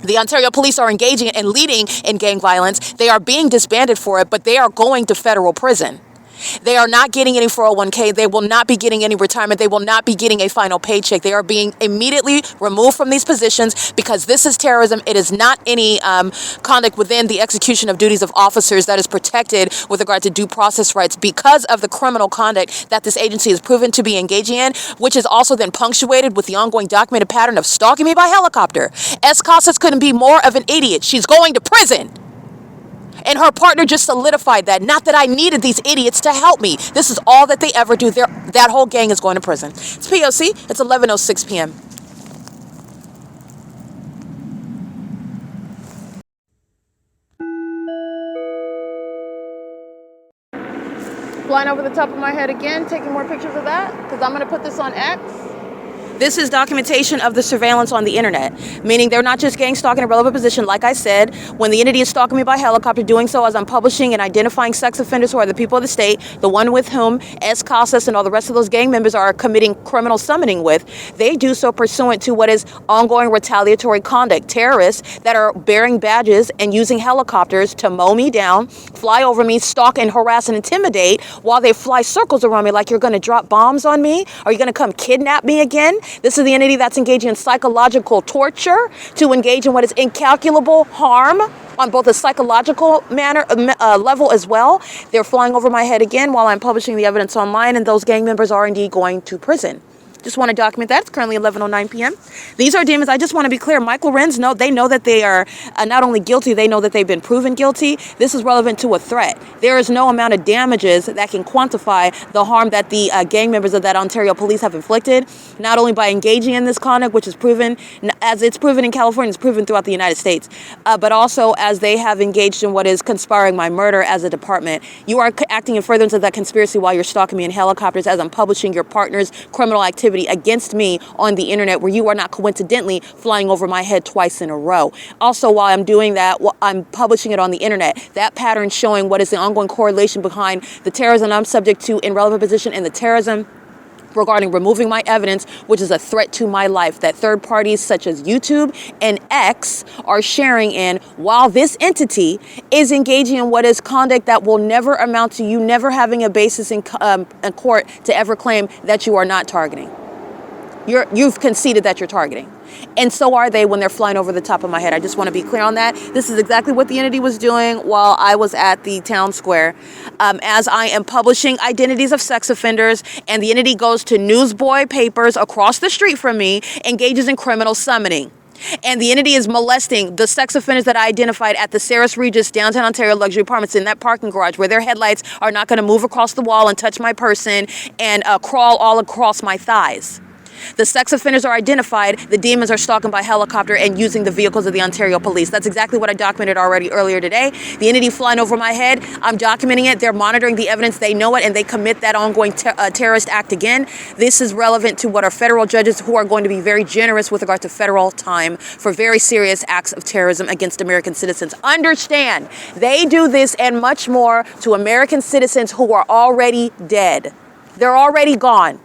The Ontario police are engaging and leading in gang violence. They are being disbanded for it, but they are going to federal prison. They are not getting any 401k. They will not be getting any retirement. They will not be getting a final paycheck. They are being immediately removed from these positions because this is terrorism. It is not any conduct within the execution of duties of officers that is protected with regard to due process rights because of the criminal conduct that this agency is proven to be engaging in, which is also then punctuated with the ongoing documented pattern of stalking me by helicopter. Casas couldn't be more of an idiot. She's going to prison. And her partner just solidified that. Not that I needed these idiots to help me. This is all that they ever do. That whole gang is going to prison. It's P.O.C. It's 11:06 p.m. Flying over the top of my head again, taking more pictures of that, because I'm going to put this on X. This is documentation of the surveillance on the internet, meaning they're not just gang stalking a relevant position. Like I said, when the entity is stalking me by helicopter, doing so as I'm publishing and identifying sex offenders who are the people of the state, the one with whom Casas and all the rest of those gang members are committing criminal summoning with, they do so pursuant to what is ongoing retaliatory conduct. Terrorists that are bearing badges and using helicopters to mow me down, fly over me, stalk and harass and intimidate while they fly circles around me like you're going to drop bombs on me. Are you going to come kidnap me again? This is the entity that's engaging in psychological torture to engage in what is incalculable harm on both a psychological level as well. They're flying over my head again while I'm publishing the evidence online, and those gang members are indeed going to prison. Just want to document that. It's currently 11:09 p.m. These are demons. I just want to be clear. Mike Lorenz, they know that they are not only guilty, they know that they've been proven guilty. This is relevant to a threat. There is no amount of damages that can quantify the harm that the gang members of that Ontario police have inflicted, not only by engaging in this conduct, which is proven, as it's proven in California, it's proven throughout the United States, but also as they have engaged in what is conspiring my murder as a department. You are acting in furtherance of that conspiracy while you're stalking me in helicopters as I'm publishing your partner's criminal activity against me on the internet, where you are not coincidentally flying over my head twice in a row. Also, while I'm doing that, I'm publishing it on the internet. That pattern showing what is the ongoing correlation behind the terrorism I'm subject to in relevant position and the terrorism regarding removing my evidence, which is a threat to my life, that third parties such as YouTube and X are sharing in, while this entity is engaging in what is conduct that will never amount to you never having a basis in court to ever claim that you are not targeting. You've conceded that you're targeting. And so are they when they're flying over the top of my head. I just want to be clear on that. This is exactly what the entity was doing while I was at the town square. As I am publishing identities of sex offenders, and the entity goes to newsboy papers across the street from me, engages in criminal summoning. And the entity is molesting the sex offenders that I identified at the Saris Regis downtown Ontario luxury apartments in that parking garage, where their headlights are not going to move across the wall and touch my person and crawl all across my thighs. The sex offenders are identified. The demons are stalking by helicopter and using the vehicles of the Ontario police. That's exactly what I documented already earlier today. The entity flying over my head, I'm documenting it. They're monitoring the evidence. They know it, and they commit that ongoing terrorist act again. This is relevant to what our federal judges, who are going to be very generous with regard to federal time for very serious acts of terrorism against American citizens. Understand, they do this and much more to American citizens who are already dead. They're already gone.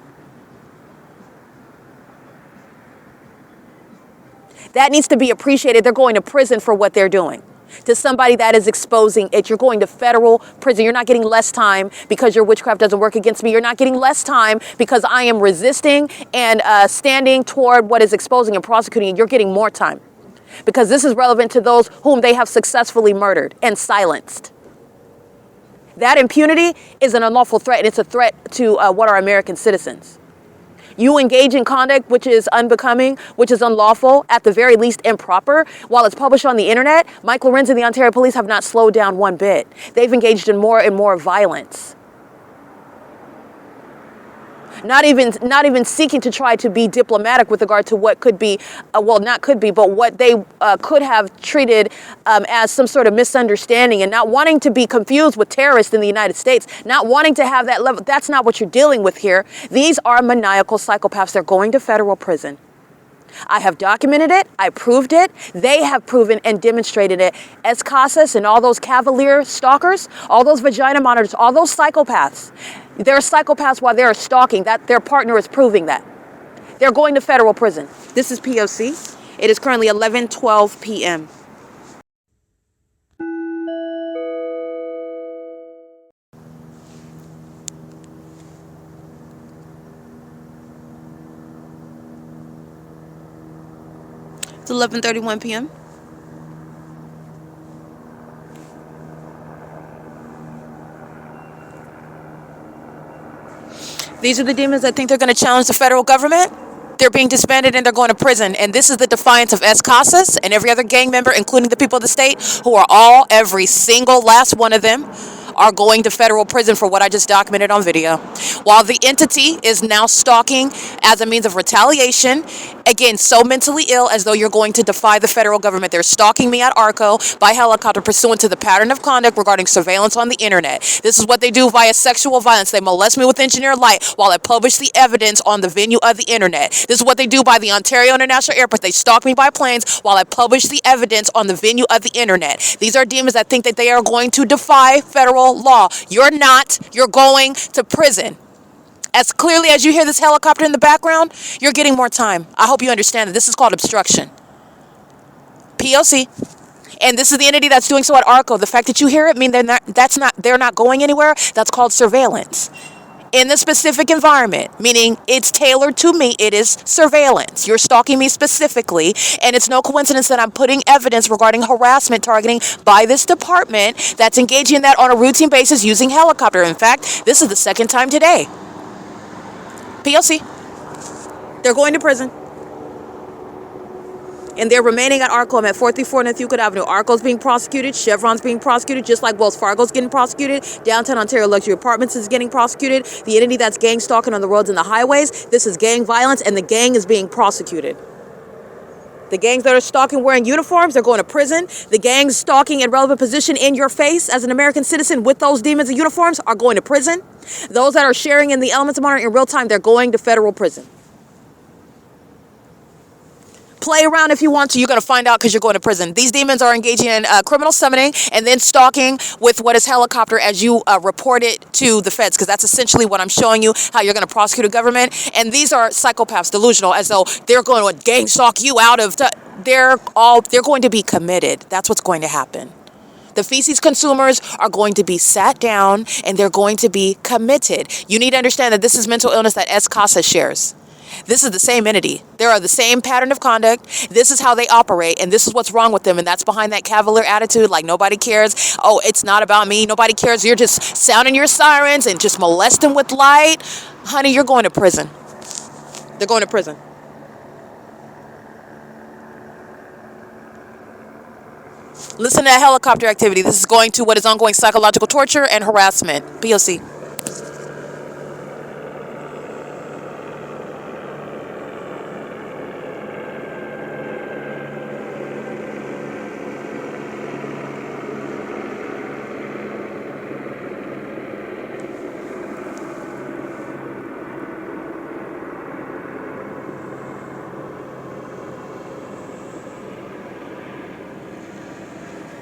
That needs to be appreciated. They're going to prison for what they're doing. To somebody that is exposing it, you're going to federal prison. You're not getting less time because your witchcraft doesn't work against me. You're not getting less time because I am resisting and standing toward what is exposing and prosecuting. You're getting more time because this is relevant to those whom they have successfully murdered and silenced. That impunity is an unlawful threat, and it's a threat to what are American citizens. You engage in conduct which is unbecoming, which is unlawful, at the very least improper, while it's published on the internet. Mike Lorenz and the Ontario police have not slowed down one bit. They've engaged in more and more violence. Not even seeking to try to be diplomatic with regard to what could be, well, not could be, but what they could have treated as some sort of misunderstanding, and not wanting to be confused with terrorists in the United States, not wanting to have that level. That's not what you're dealing with here. These are maniacal psychopaths. They're going to federal prison. I have documented it. I proved it. They have proven and demonstrated it. As CEASELESS and all those cavalier stalkers, all those vagina monitors, all those psychopaths. They're psychopaths while they're stalking. That their partner is proving that. They're going to federal prison. This is P.O.C. It is currently 11:12 p.m. It's 11:31 p.m. These are the demons that think they're going to challenge the federal government. They're being disbanded and they're going to prison. And this is the defiance of CEASELESS and every other gang member, including the people of the state, who are every single last one of them, are going to federal prison for what I just documented on video. While the entity is now stalking as a means of retaliation, again, so mentally ill as though you're going to defy the federal government. They're stalking me at ARCO by helicopter pursuant to the pattern of conduct regarding surveillance on the internet. This is what they do via sexual violence. They molest me with engineered light while I publish the evidence on the venue of the internet. This is what they do by the Ontario International Airport. They stalk me by planes while I publish the evidence on the venue of the internet. These are demons that think that they are going to defy federal law. You're not. You're going to prison. As clearly as you hear this helicopter in the background, you're getting more time. I hope you understand that this is called obstruction. P.O.C. And this is the entity that's doing so at ARCO. The fact that you hear it means they're not going anywhere. That's called surveillance. In the specific environment, meaning it's tailored to me, it is surveillance. You're stalking me specifically, and it's no coincidence that I'm putting evidence regarding harassment targeting by this department that's engaging in that on a routine basis using helicopter. In fact, this is the second time today. P.O.C. They're going to prison. And they're remaining at ARCO. I'm at 434 North Euclid Avenue. ARCO's being prosecuted. Chevron's being prosecuted, just like Wells Fargo's getting prosecuted. Downtown Ontario Luxury Apartments is getting prosecuted. The entity that's gang stalking on the roads and the highways, this is gang violence, and the gang is being prosecuted. The gangs that are stalking wearing uniforms, they're going to prison. The gangs stalking in relevant position in your face as an American citizen with those demons in uniforms are going to prison. Those that are sharing in the elements of monitoring in real time, they're going to federal prison. Play around if you want to. You're going to find out because you're going to prison. These demons are engaging in criminal summoning and then stalking with what is helicopter as you report it to the feds, because that's essentially what I'm showing you, how you're going to prosecute a government. And these are psychopaths, delusional, as though they're going to gang stalk you out of... They're going to be committed. That's what's going to happen. The feces consumers are going to be sat down and they're going to be committed. You need to understand that this is mental illness that CASA shares. This is the same entity. They are the same pattern of conduct. This is how they operate, and this is what's wrong with them, and that's behind that cavalier attitude, like nobody cares. Oh, it's not about me. Nobody cares. You're just sounding your sirens and just molesting with light. Honey, you're going to prison. They're going to prison. Listen to that helicopter activity. This is going to what is ongoing psychological torture and harassment. P.O.C.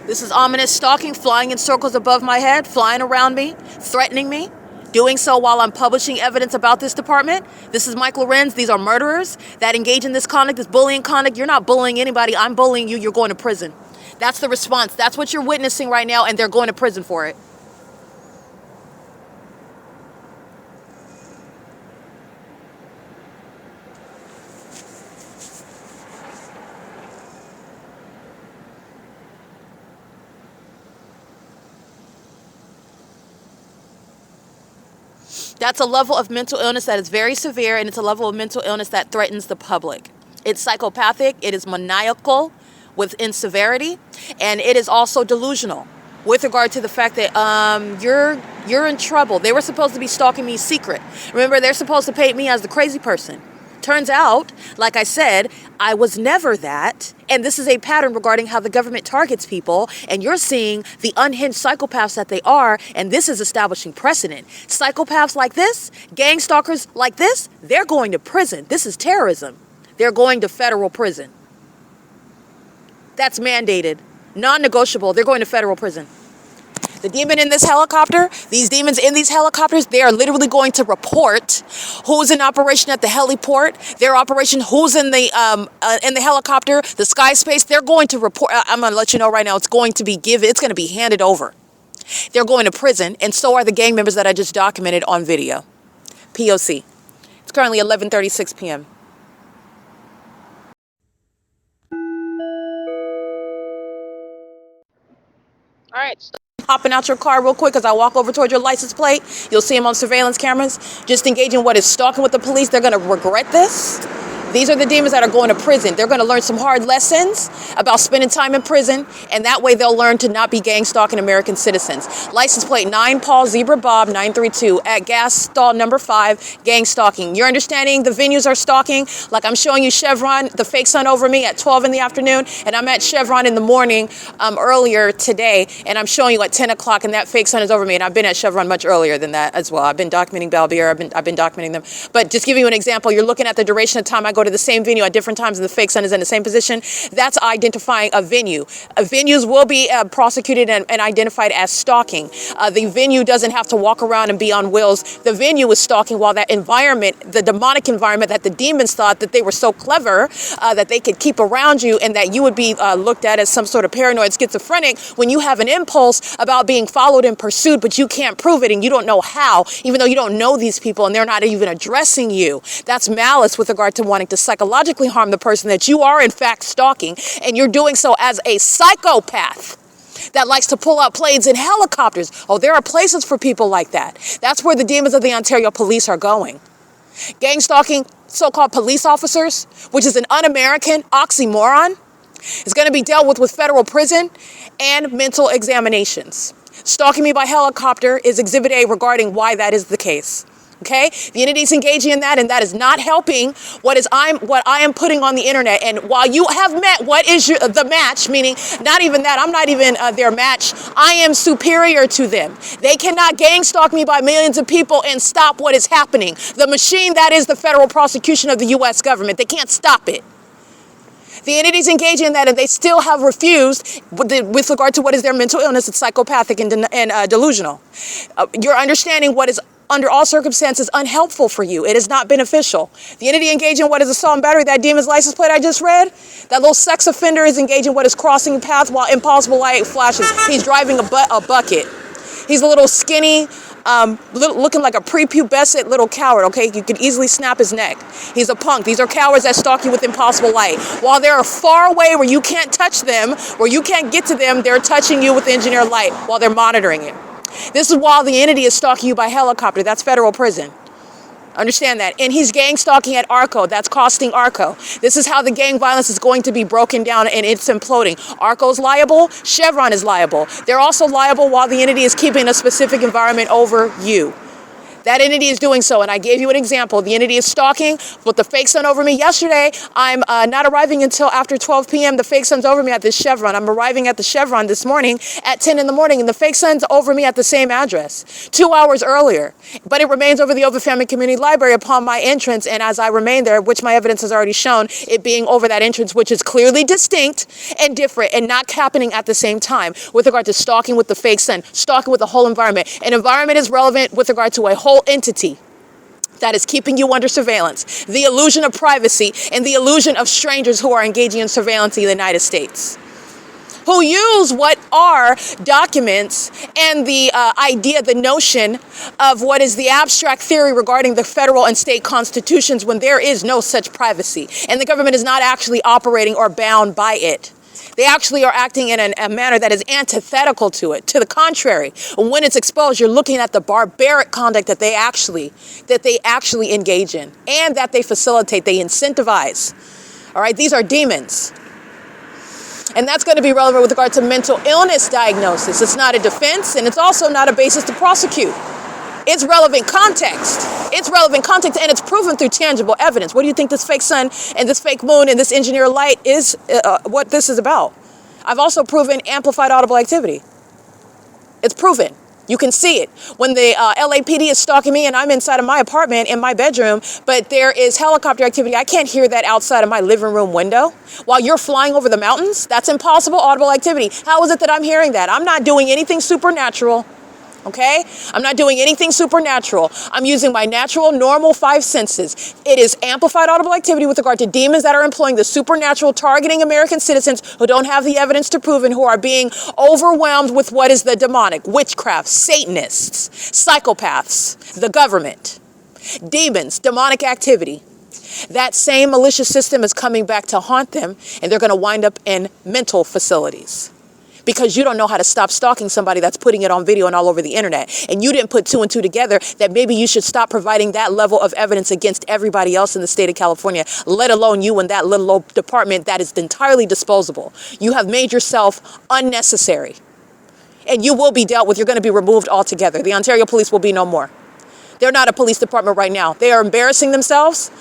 This is ominous stalking, flying in circles above my head, flying around me, threatening me, doing so while I'm publishing evidence about this department. This is Mike Lorenz. These are murderers that engage in this conduct, this bullying conduct. You're not bullying anybody. I'm bullying you. You're going to prison. That's the response. That's what you're witnessing right now, and they're going to prison for it. That's a level of mental illness that is very severe, and it's a level of mental illness that threatens the public. It's psychopathic, it is maniacal within severity, and it is also delusional with regard to the fact that you're in trouble. They were supposed to be stalking me secret. Remember, they're supposed to paint me as the crazy person. Turns out, like I said, I was never that. And this is a pattern regarding how the government targets people. And you're seeing the unhinged psychopaths that they are. And this is establishing precedent. Psychopaths like this, gang stalkers like this, they're going to prison. This is terrorism. They're going to federal prison. That's mandated. Non-negotiable. They're going to federal prison. The demon in this helicopter, these demons in these helicopters, they are literally going to report who's in operation at the heliport, their operation, who's in the helicopter, the sky space. They're going to report. I'm going to let you know right now, it's going to be handed over. They're going to prison, and so are the gang members that I just documented on video. P.O.C. It's currently 11:36 p.m. All right. Hopping out your car real quick as I walk over toward your license plate. You'll see them on surveillance cameras. Just engaging what is stalking with the police. They're going to regret this. These are the demons that are going to prison. They're going to learn some hard lessons about spending time in prison, and that way they'll learn to not be gang stalking American citizens. License plate 9 Paul Zebra Bob 932 at gas stall number 5, gang stalking. You're understanding the venues are stalking. Like I'm showing you Chevron, the fake sun over me at 12 in the afternoon, and I'm at Chevron in the morning earlier today, and I'm showing you at 10 o'clock, and that fake sun is over me, and I've been at Chevron much earlier than that as well. I've been documenting Balbier. I've been documenting them. But just giving you an example, you're looking at the duration of time I go to the same venue at different times and the fake sun is in the same position. That's identifying a venue. Venues will be prosecuted and identified as stalking. The venue doesn't have to walk around and be on wheels. The venue is stalking while that environment, the demonic environment that the demons thought that they were so clever that they could keep around you and that you would be looked at as some sort of paranoid schizophrenic when you have an impulse about being followed and pursued, but you can't prove it and you don't know how, even though you don't know these people and they're not even addressing you. That's malice with regard to wanting to psychologically harm the person that you are in fact stalking, and you're doing so as a psychopath that likes to pull out planes and helicopters. Oh, there are places for people like that. That's where the demons of the Ontario police are going. Gang stalking so-called police officers, which is an un-American oxymoron, is going to be dealt with federal prison and mental examinations. Stalking me by helicopter is Exhibit A regarding why that is the case. Okay, the entity is engaging in that, and that is not helping what I am putting on the internet. And while you have met what is the match, meaning not even that, I'm not even their match. I am superior to them. They cannot gang stalk me by millions of people and stop what is happening. The machine that is the federal prosecution of the U.S. government, they can't stop it. The entities engaging in that, and they still have refused with regard to what is their mental illness. It's psychopathic and delusional. You're understanding what is under all circumstances unhelpful for you. It is not beneficial. The entity engaging in what is assault and battery, that demon's license plate I just read, that little sex offender is engaging in what is crossing path while impossible light flashes. He's driving a bucket. He's a little skinny, looking like a prepubescent little coward, okay? You could easily snap his neck. He's a punk. These are cowards that stalk you with impossible light. While they're far away where you can't touch them, where you can't get to them, they're touching you with engineered light while they're monitoring it. This is while the entity is stalking you by helicopter. That's federal prison. Understand that. And he's gang stalking at ARCO. That's costing ARCO. This is how the gang violence is going to be broken down, and it's imploding. ARCO's liable. Chevron is liable. They're also liable while the entity is keeping a specific environment over you. That entity is doing so, and I gave you an example. The entity is stalking with the fake sun over me. Yesterday, I'm not arriving until after 12 p.m. The fake sun's over me at this Chevron. I'm arriving at the Chevron this morning at 10 in the morning, and the fake sun's over me at the same address 2 hours earlier. But it remains over the OVITT Family Community Library upon my entrance, and as I remain there, which my evidence has already shown, it being over that entrance, which is clearly distinct and different and not happening at the same time with regard to stalking with the fake sun, stalking with the whole environment. An environment is relevant with regard to a whole entity that is keeping you under surveillance, the illusion of privacy and the illusion of strangers who are engaging in surveillance in the United States, who use what are documents and the idea, the notion of what is the abstract theory regarding the federal and state constitutions when there is no such privacy and the government is not actually operating or bound by it. They actually are acting in a manner that is antithetical to it. To the contrary, when it's exposed, you're looking at the barbaric conduct that they actually engage in and that they facilitate, they incentivize. All right, these are demons. And that's going to be relevant with regard to mental illness diagnosis. It's not a defense, and it's also not a basis to prosecute. It's relevant context. It's relevant context, and it's proven through tangible evidence. What do you think this fake sun and this fake moon and this engineered light is, what this is about? I've also proven amplified audible activity. It's proven. You can see it. When the LAPD is stalking me and I'm inside of my apartment in my bedroom, but there is helicopter activity, I can't hear that outside of my living room window while you're flying over the mountains. That's impossible audible activity. How is it that I'm hearing that? I'm not doing anything supernatural. Okay? I'm not doing anything supernatural. I'm using my natural, normal 5 senses. It is amplified audible activity with regard to demons that are employing the supernatural, targeting American citizens who don't have the evidence to prove and who are being overwhelmed with what is the demonic, witchcraft, Satanists, psychopaths, the government, demons, demonic activity. That same malicious system is coming back to haunt them, and they're going to wind up in mental facilities. Because you don't know how to stop stalking somebody that's putting it on video and all over the internet. And you didn't put 2 and 2 together that maybe you should stop providing that level of evidence against everybody else in the state of California, let alone you in that little old department that is entirely disposable. You have made yourself unnecessary. And you will be dealt with. You're going to be removed altogether. The Ontario Police will be no more. They're not a police department right now. They are embarrassing themselves.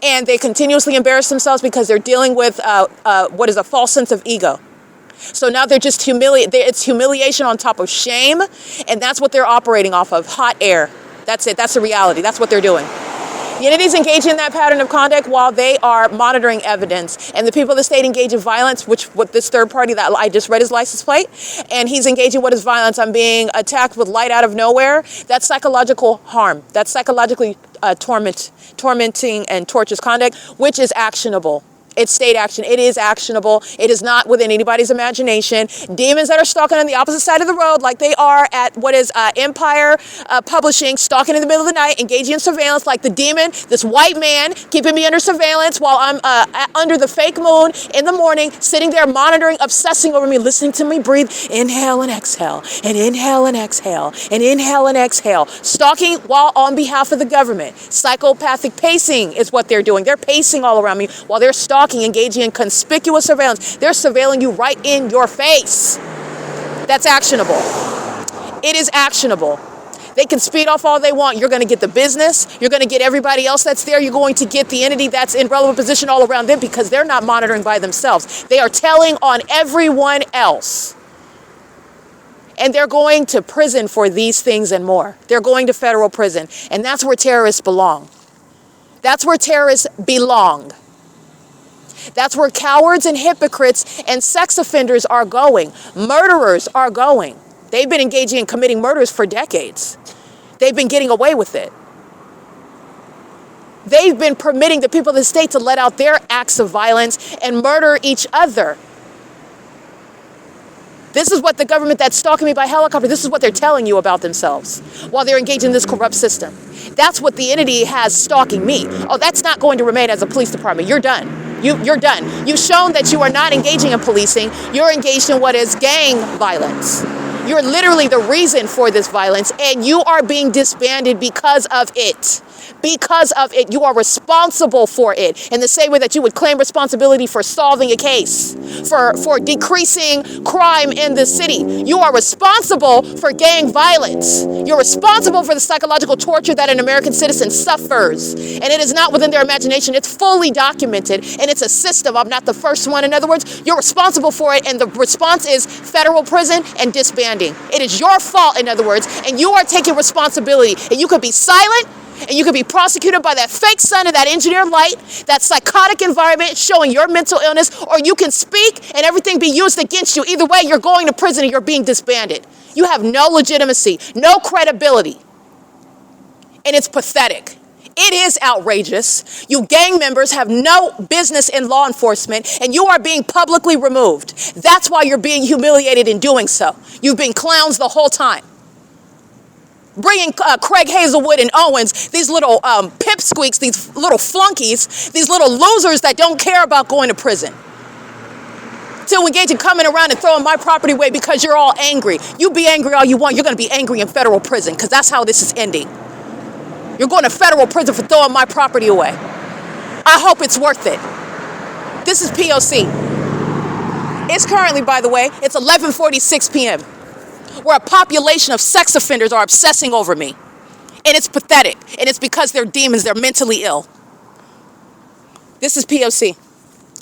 And they continuously embarrass themselves because they're dealing with what is a false sense of ego. So now they're just it's humiliation on top of shame, and that's what they're operating off of, hot air. That's it. That's the reality. That's what they're doing. The entities engage in that pattern of conduct while they are monitoring evidence, and the people of the state engage in violence, which with this third party that I just read his license plate, and he's engaging what is violence. I'm being attacked with light out of nowhere. That's psychological harm. That's psychologically tormenting and torturous conduct, which is actionable. It's state action. It is actionable. It is not within anybody's imagination. Demons that are stalking on the opposite side of the road, like they are at what is Empire Publishing, stalking in the middle of the night, engaging in surveillance, like the demon, this white man, keeping me under surveillance while I'm under the fake moon in the morning, sitting there monitoring, obsessing over me, listening to me breathe, inhale and exhale, and inhale and exhale, and inhale and exhale. Stalking while on behalf of the government. Psychopathic pacing is what they're doing. They're pacing all around me while they're stalking, engaging in conspicuous surveillance. They're surveilling you right in your face. That's actionable. It is actionable. They can speed off all they want. You're going to get the business. You're going to get everybody else that's there. You're going to get the entity that's in relevant position all around them because they're not monitoring by themselves. They are telling on everyone else. And they're going to prison for these things and more. They're going to federal prison. And that's where terrorists belong. That's where terrorists belong. That's where cowards and hypocrites and sex offenders are going. Murderers are going. They've been engaging in committing murders for decades. They've been getting away with it. They've been permitting the people of the state to let out their acts of violence and murder each other. This is what the government that's stalking me by helicopter, this is what they're telling you about themselves while they're engaged in this corrupt system. That's what the entity has stalking me. Oh, that's not going to remain as a police department. You're done. You're done. You've shown that you are not engaging in policing. You're engaged in what is gang violence. You're literally the reason for this violence, and you are being disbanded because of it. Because of it, you are responsible for it. In the same way that you would claim responsibility for solving a case, for decreasing crime in the city. You are responsible for gang violence. You're responsible for the psychological torture that an American citizen suffers. And it is not within their imagination. It's fully documented, and it's a system. I'm not the first one. In other words, you're responsible for it, and the response is federal prison and disbanding. It is your fault, in other words, and you are taking responsibility. And you could be silent, and you could be prosecuted by that fake sun of that engineered light, that psychotic environment showing your mental illness, or you can speak and everything be used against you. Either way, you're going to prison and you're being disbanded. You have no legitimacy, no credibility, and it's pathetic. It is outrageous. You gang members have no business in law enforcement, and you are being publicly removed. That's why you're being humiliated in doing so. You've been clowns the whole time. Bringing Craig Hazelwood and Owens, these little pipsqueaks, these little flunkies, these little losers that don't care about going to prison, to engage in coming around and throwing my property away because you're all angry. You be angry all you want. You're going to be angry in federal prison because that's how this is ending. You're going to federal prison for throwing my property away. I hope it's worth it. This is P.O.C. It's currently, by the way, it's 11:46 p.m. where a population of sex offenders are obsessing over me. And it's pathetic. And it's because they're demons. They're mentally ill. This is P.O.C.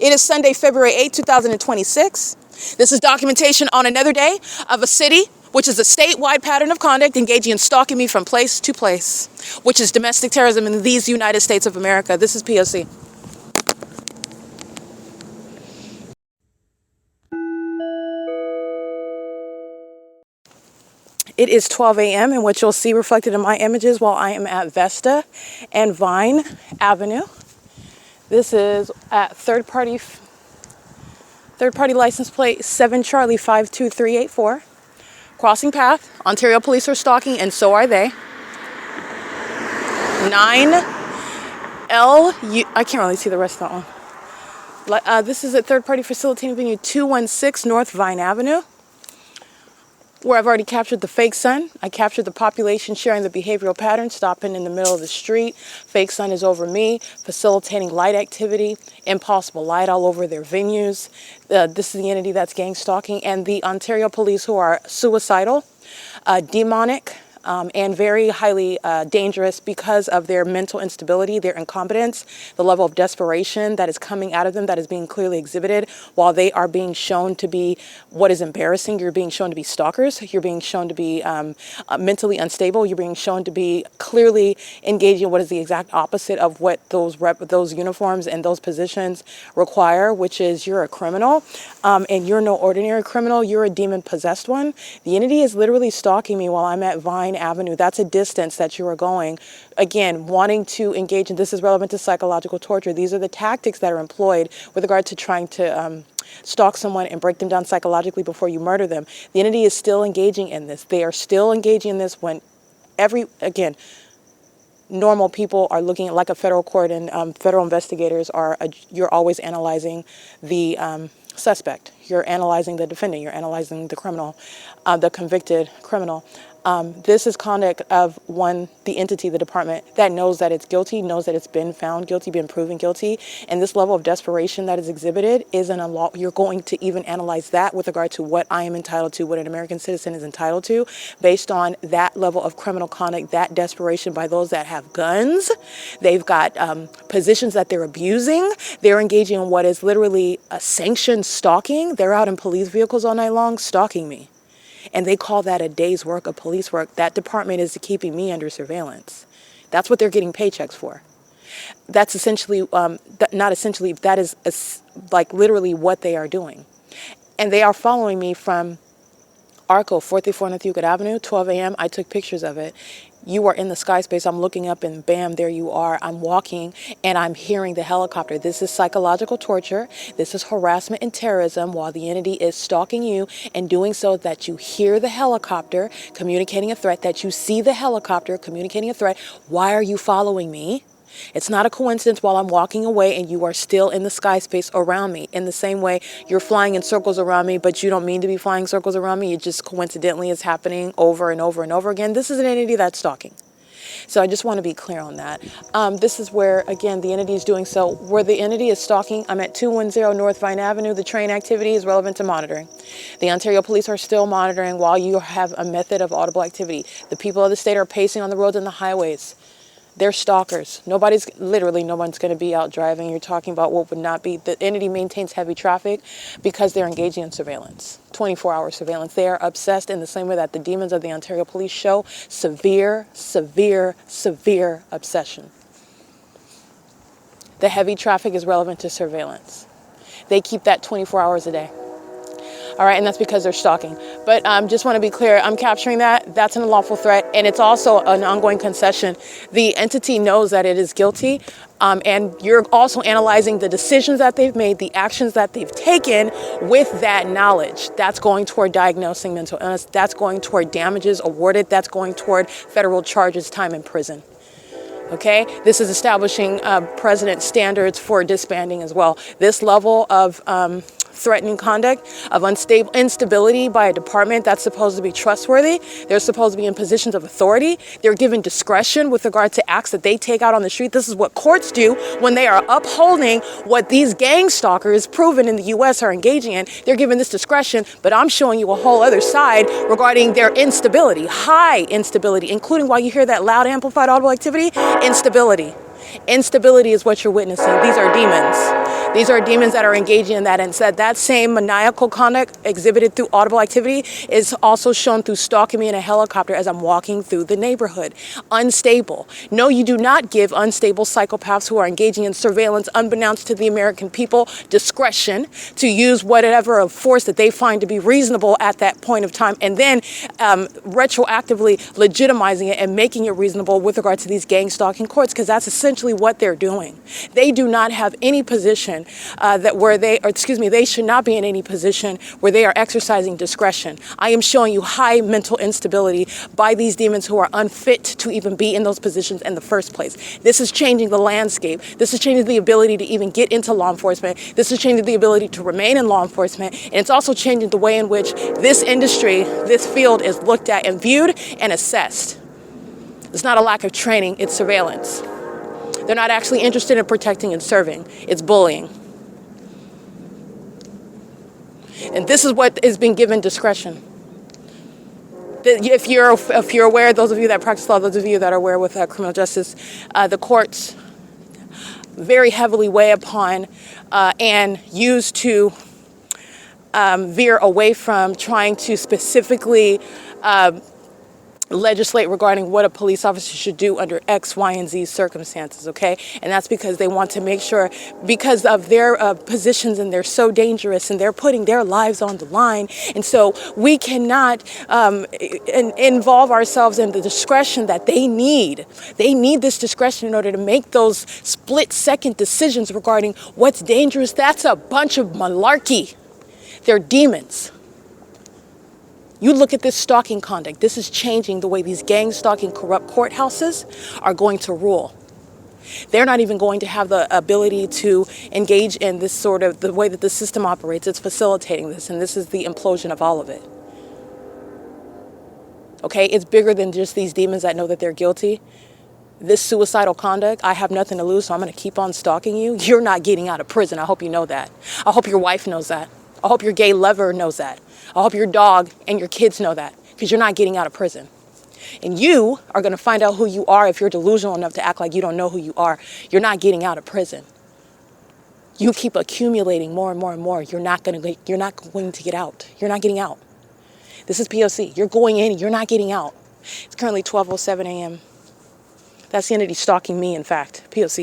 It is Sunday, February 8, 2026. This is documentation on another day of a city, which is a statewide pattern of conduct engaging in stalking me from place to place, which is domestic terrorism in these United States of America. This is P.O.C. It is 12 a.m. and what you'll see reflected in my images while I am at Vesta and Vine Avenue. This is at third party license plate 7 Charlie 52384. Crossing path. Ontario police are stalking, and so are they. 9L. I can't really see the rest of that one. This is at third party facilitating venue 216 North Vine Avenue, where I've already captured the fake sun. I captured the population sharing the behavioral pattern, stopping in the middle of the street. Fake sun is over me, facilitating light activity, impossible light all over their venues. This is the entity that's gang stalking, and the Ontario police, who are suicidal, demonic, and very highly dangerous because of their mental instability, their incompetence, the level of desperation that is coming out of them, that is being clearly exhibited while they are being shown to be what is embarrassing. You're being shown to be stalkers. You're being shown to be mentally unstable. You're being shown to be clearly engaging in what is the exact opposite of what those uniforms and those positions require, which is you're a criminal, and you're no ordinary criminal. You're a demon-possessed one. The entity is literally stalking me while I'm at Vine Vine Avenue. That's a distance that you are going. Again, wanting to engage, and this is relevant to psychological torture. These are the tactics that are employed with regard to trying to stalk someone and break them down psychologically before you murder them. The entity is still engaging in this. They are still engaging in this when again, normal people are looking at, like a federal court, and federal investigators are, you're always analyzing the suspect. You're analyzing the defendant. You're analyzing the criminal, the convicted criminal. This is conduct of the entity, the department, that knows that it's guilty, knows that it's been found guilty, been proven guilty. And this level of desperation that is exhibited isn't a law. You're going to even analyze that with regard to what I am entitled to, what an American citizen is entitled to, based on that level of criminal conduct, that desperation by those that have guns. They've got positions that they're abusing. They're engaging in what is literally a sanctioned stalking. They're out in police vehicles all night long stalking me. And they call that a day's work of police work. That department is keeping me under surveillance. That's what they're getting paychecks for. That's essentially, not essentially, that is like literally what they are doing. And they are following me from ARCO, 434 North Euclid Avenue, 12 a.m. I took pictures of it. You are in the sky space. I'm looking up and bam, there you are. I'm walking and I'm hearing the helicopter. This is psychological torture. This is harassment and terrorism while the entity is stalking you and doing so that you hear the helicopter communicating a threat, that you see the helicopter communicating a threat. Why are you following me? It's not a coincidence while I'm walking away and you are still in the sky space around me. In the same way, you're flying in circles around me, but you don't mean to be flying circles around me. It just coincidentally is happening over and over and over again. This is an entity that's stalking. So I just want to be clear on that. This is where, again, the entity is doing so. Where the entity is stalking, I'm at 210 North Vine Avenue. The train activity is relevant to monitoring. The Ontario police are still monitoring while you have a method of audible activity. The people of the state are pacing on the roads and the highways. They're stalkers. Literally no one's going to be out driving. You're talking about what would not be. The entity maintains heavy traffic because they're engaging in surveillance, 24-hour surveillance. They are obsessed in the same way that the demons of the Ontario police show severe, severe, severe obsession. The heavy traffic is relevant to surveillance. They keep that 24 hours a day. All right, and that's because they're stalking. But just want to be clear, I'm capturing that. That's an unlawful threat, and it's also an ongoing concession. The entity knows that it is guilty, and you're also analyzing the decisions that they've made, the actions that they've taken with that knowledge. That's going toward diagnosing mental illness. That's going toward damages awarded. That's going toward federal charges, time in prison. Okay, this is establishing precedent standards for disbanding as well. This level of threatening conduct, of instability by a department that's supposed to be trustworthy. They're supposed to be in positions of authority. They're given discretion with regard to acts that they take out on the street. This is what courts do when they are upholding what these gang stalkers proven in the U.S. are engaging in. They're given this discretion, but I'm showing you a whole other side regarding their instability, high instability, including while you hear that loud amplified audible activity, instability. Instability is what you're witnessing. These are demons. These are demons that are engaging in that, and said that same maniacal conduct exhibited through audible activity is also shown through stalking me in a helicopter as I'm walking through the neighborhood. Unstable. No, you do not give unstable psychopaths who are engaging in surveillance, unbeknownst to the American people, discretion to use whatever of force that they find to be reasonable at that point of time, and then retroactively legitimizing it and making it reasonable with regard to these gang stalking courts, because that's essentially what they're doing. They do not have any position they should not be in any position where they are exercising discretion. I am showing you high mental instability by these demons who are unfit to even be in those positions in the first place. This is changing the landscape. This is changing the ability to even get into law enforcement. This is changing the ability to remain in law enforcement. And it's also changing the way in which this industry, this field is looked at and viewed and assessed. It's not a lack of training, it's surveillance. They're not actually interested in protecting and serving. It's bullying. And this is what is being given discretion. If you're aware, those of you that practice law, those of you that are aware with criminal justice, the courts very heavily weigh upon and use to veer away from trying to specifically legislate regarding what a police officer should do under X, Y, and Z circumstances, okay? And that's because they want to make sure, because of their positions, and they're so dangerous, and they're putting their lives on the line. And so we cannot involve ourselves in the discretion that they need. They need this discretion in order to make those split-second decisions regarding what's dangerous. That's a bunch of malarkey. They're demons. You look at this stalking conduct. This is changing the way these gang stalking corrupt courthouses are going to rule. They're not even going to have the ability to engage in this sort of the way that the system operates. It's facilitating this, and this is the implosion of all of it. Okay, it's bigger than just these demons that know that they're guilty. This suicidal conduct, I have nothing to lose, so I'm going to keep on stalking you. You're not getting out of prison. I hope you know that. I hope your wife knows that. I hope your gay lover knows that. I hope your dog and your kids know that, because you're not getting out of prison. And you are going to find out who you are if you're delusional enough to act like you don't know who you are. You're not getting out of prison. You keep accumulating more and more and more. You're not going to get out. You're not getting out. This is P.O.C. You're going in and you're not getting out. It's currently 12:07 a.m. That's the entity stalking me, in fact. P.O.C.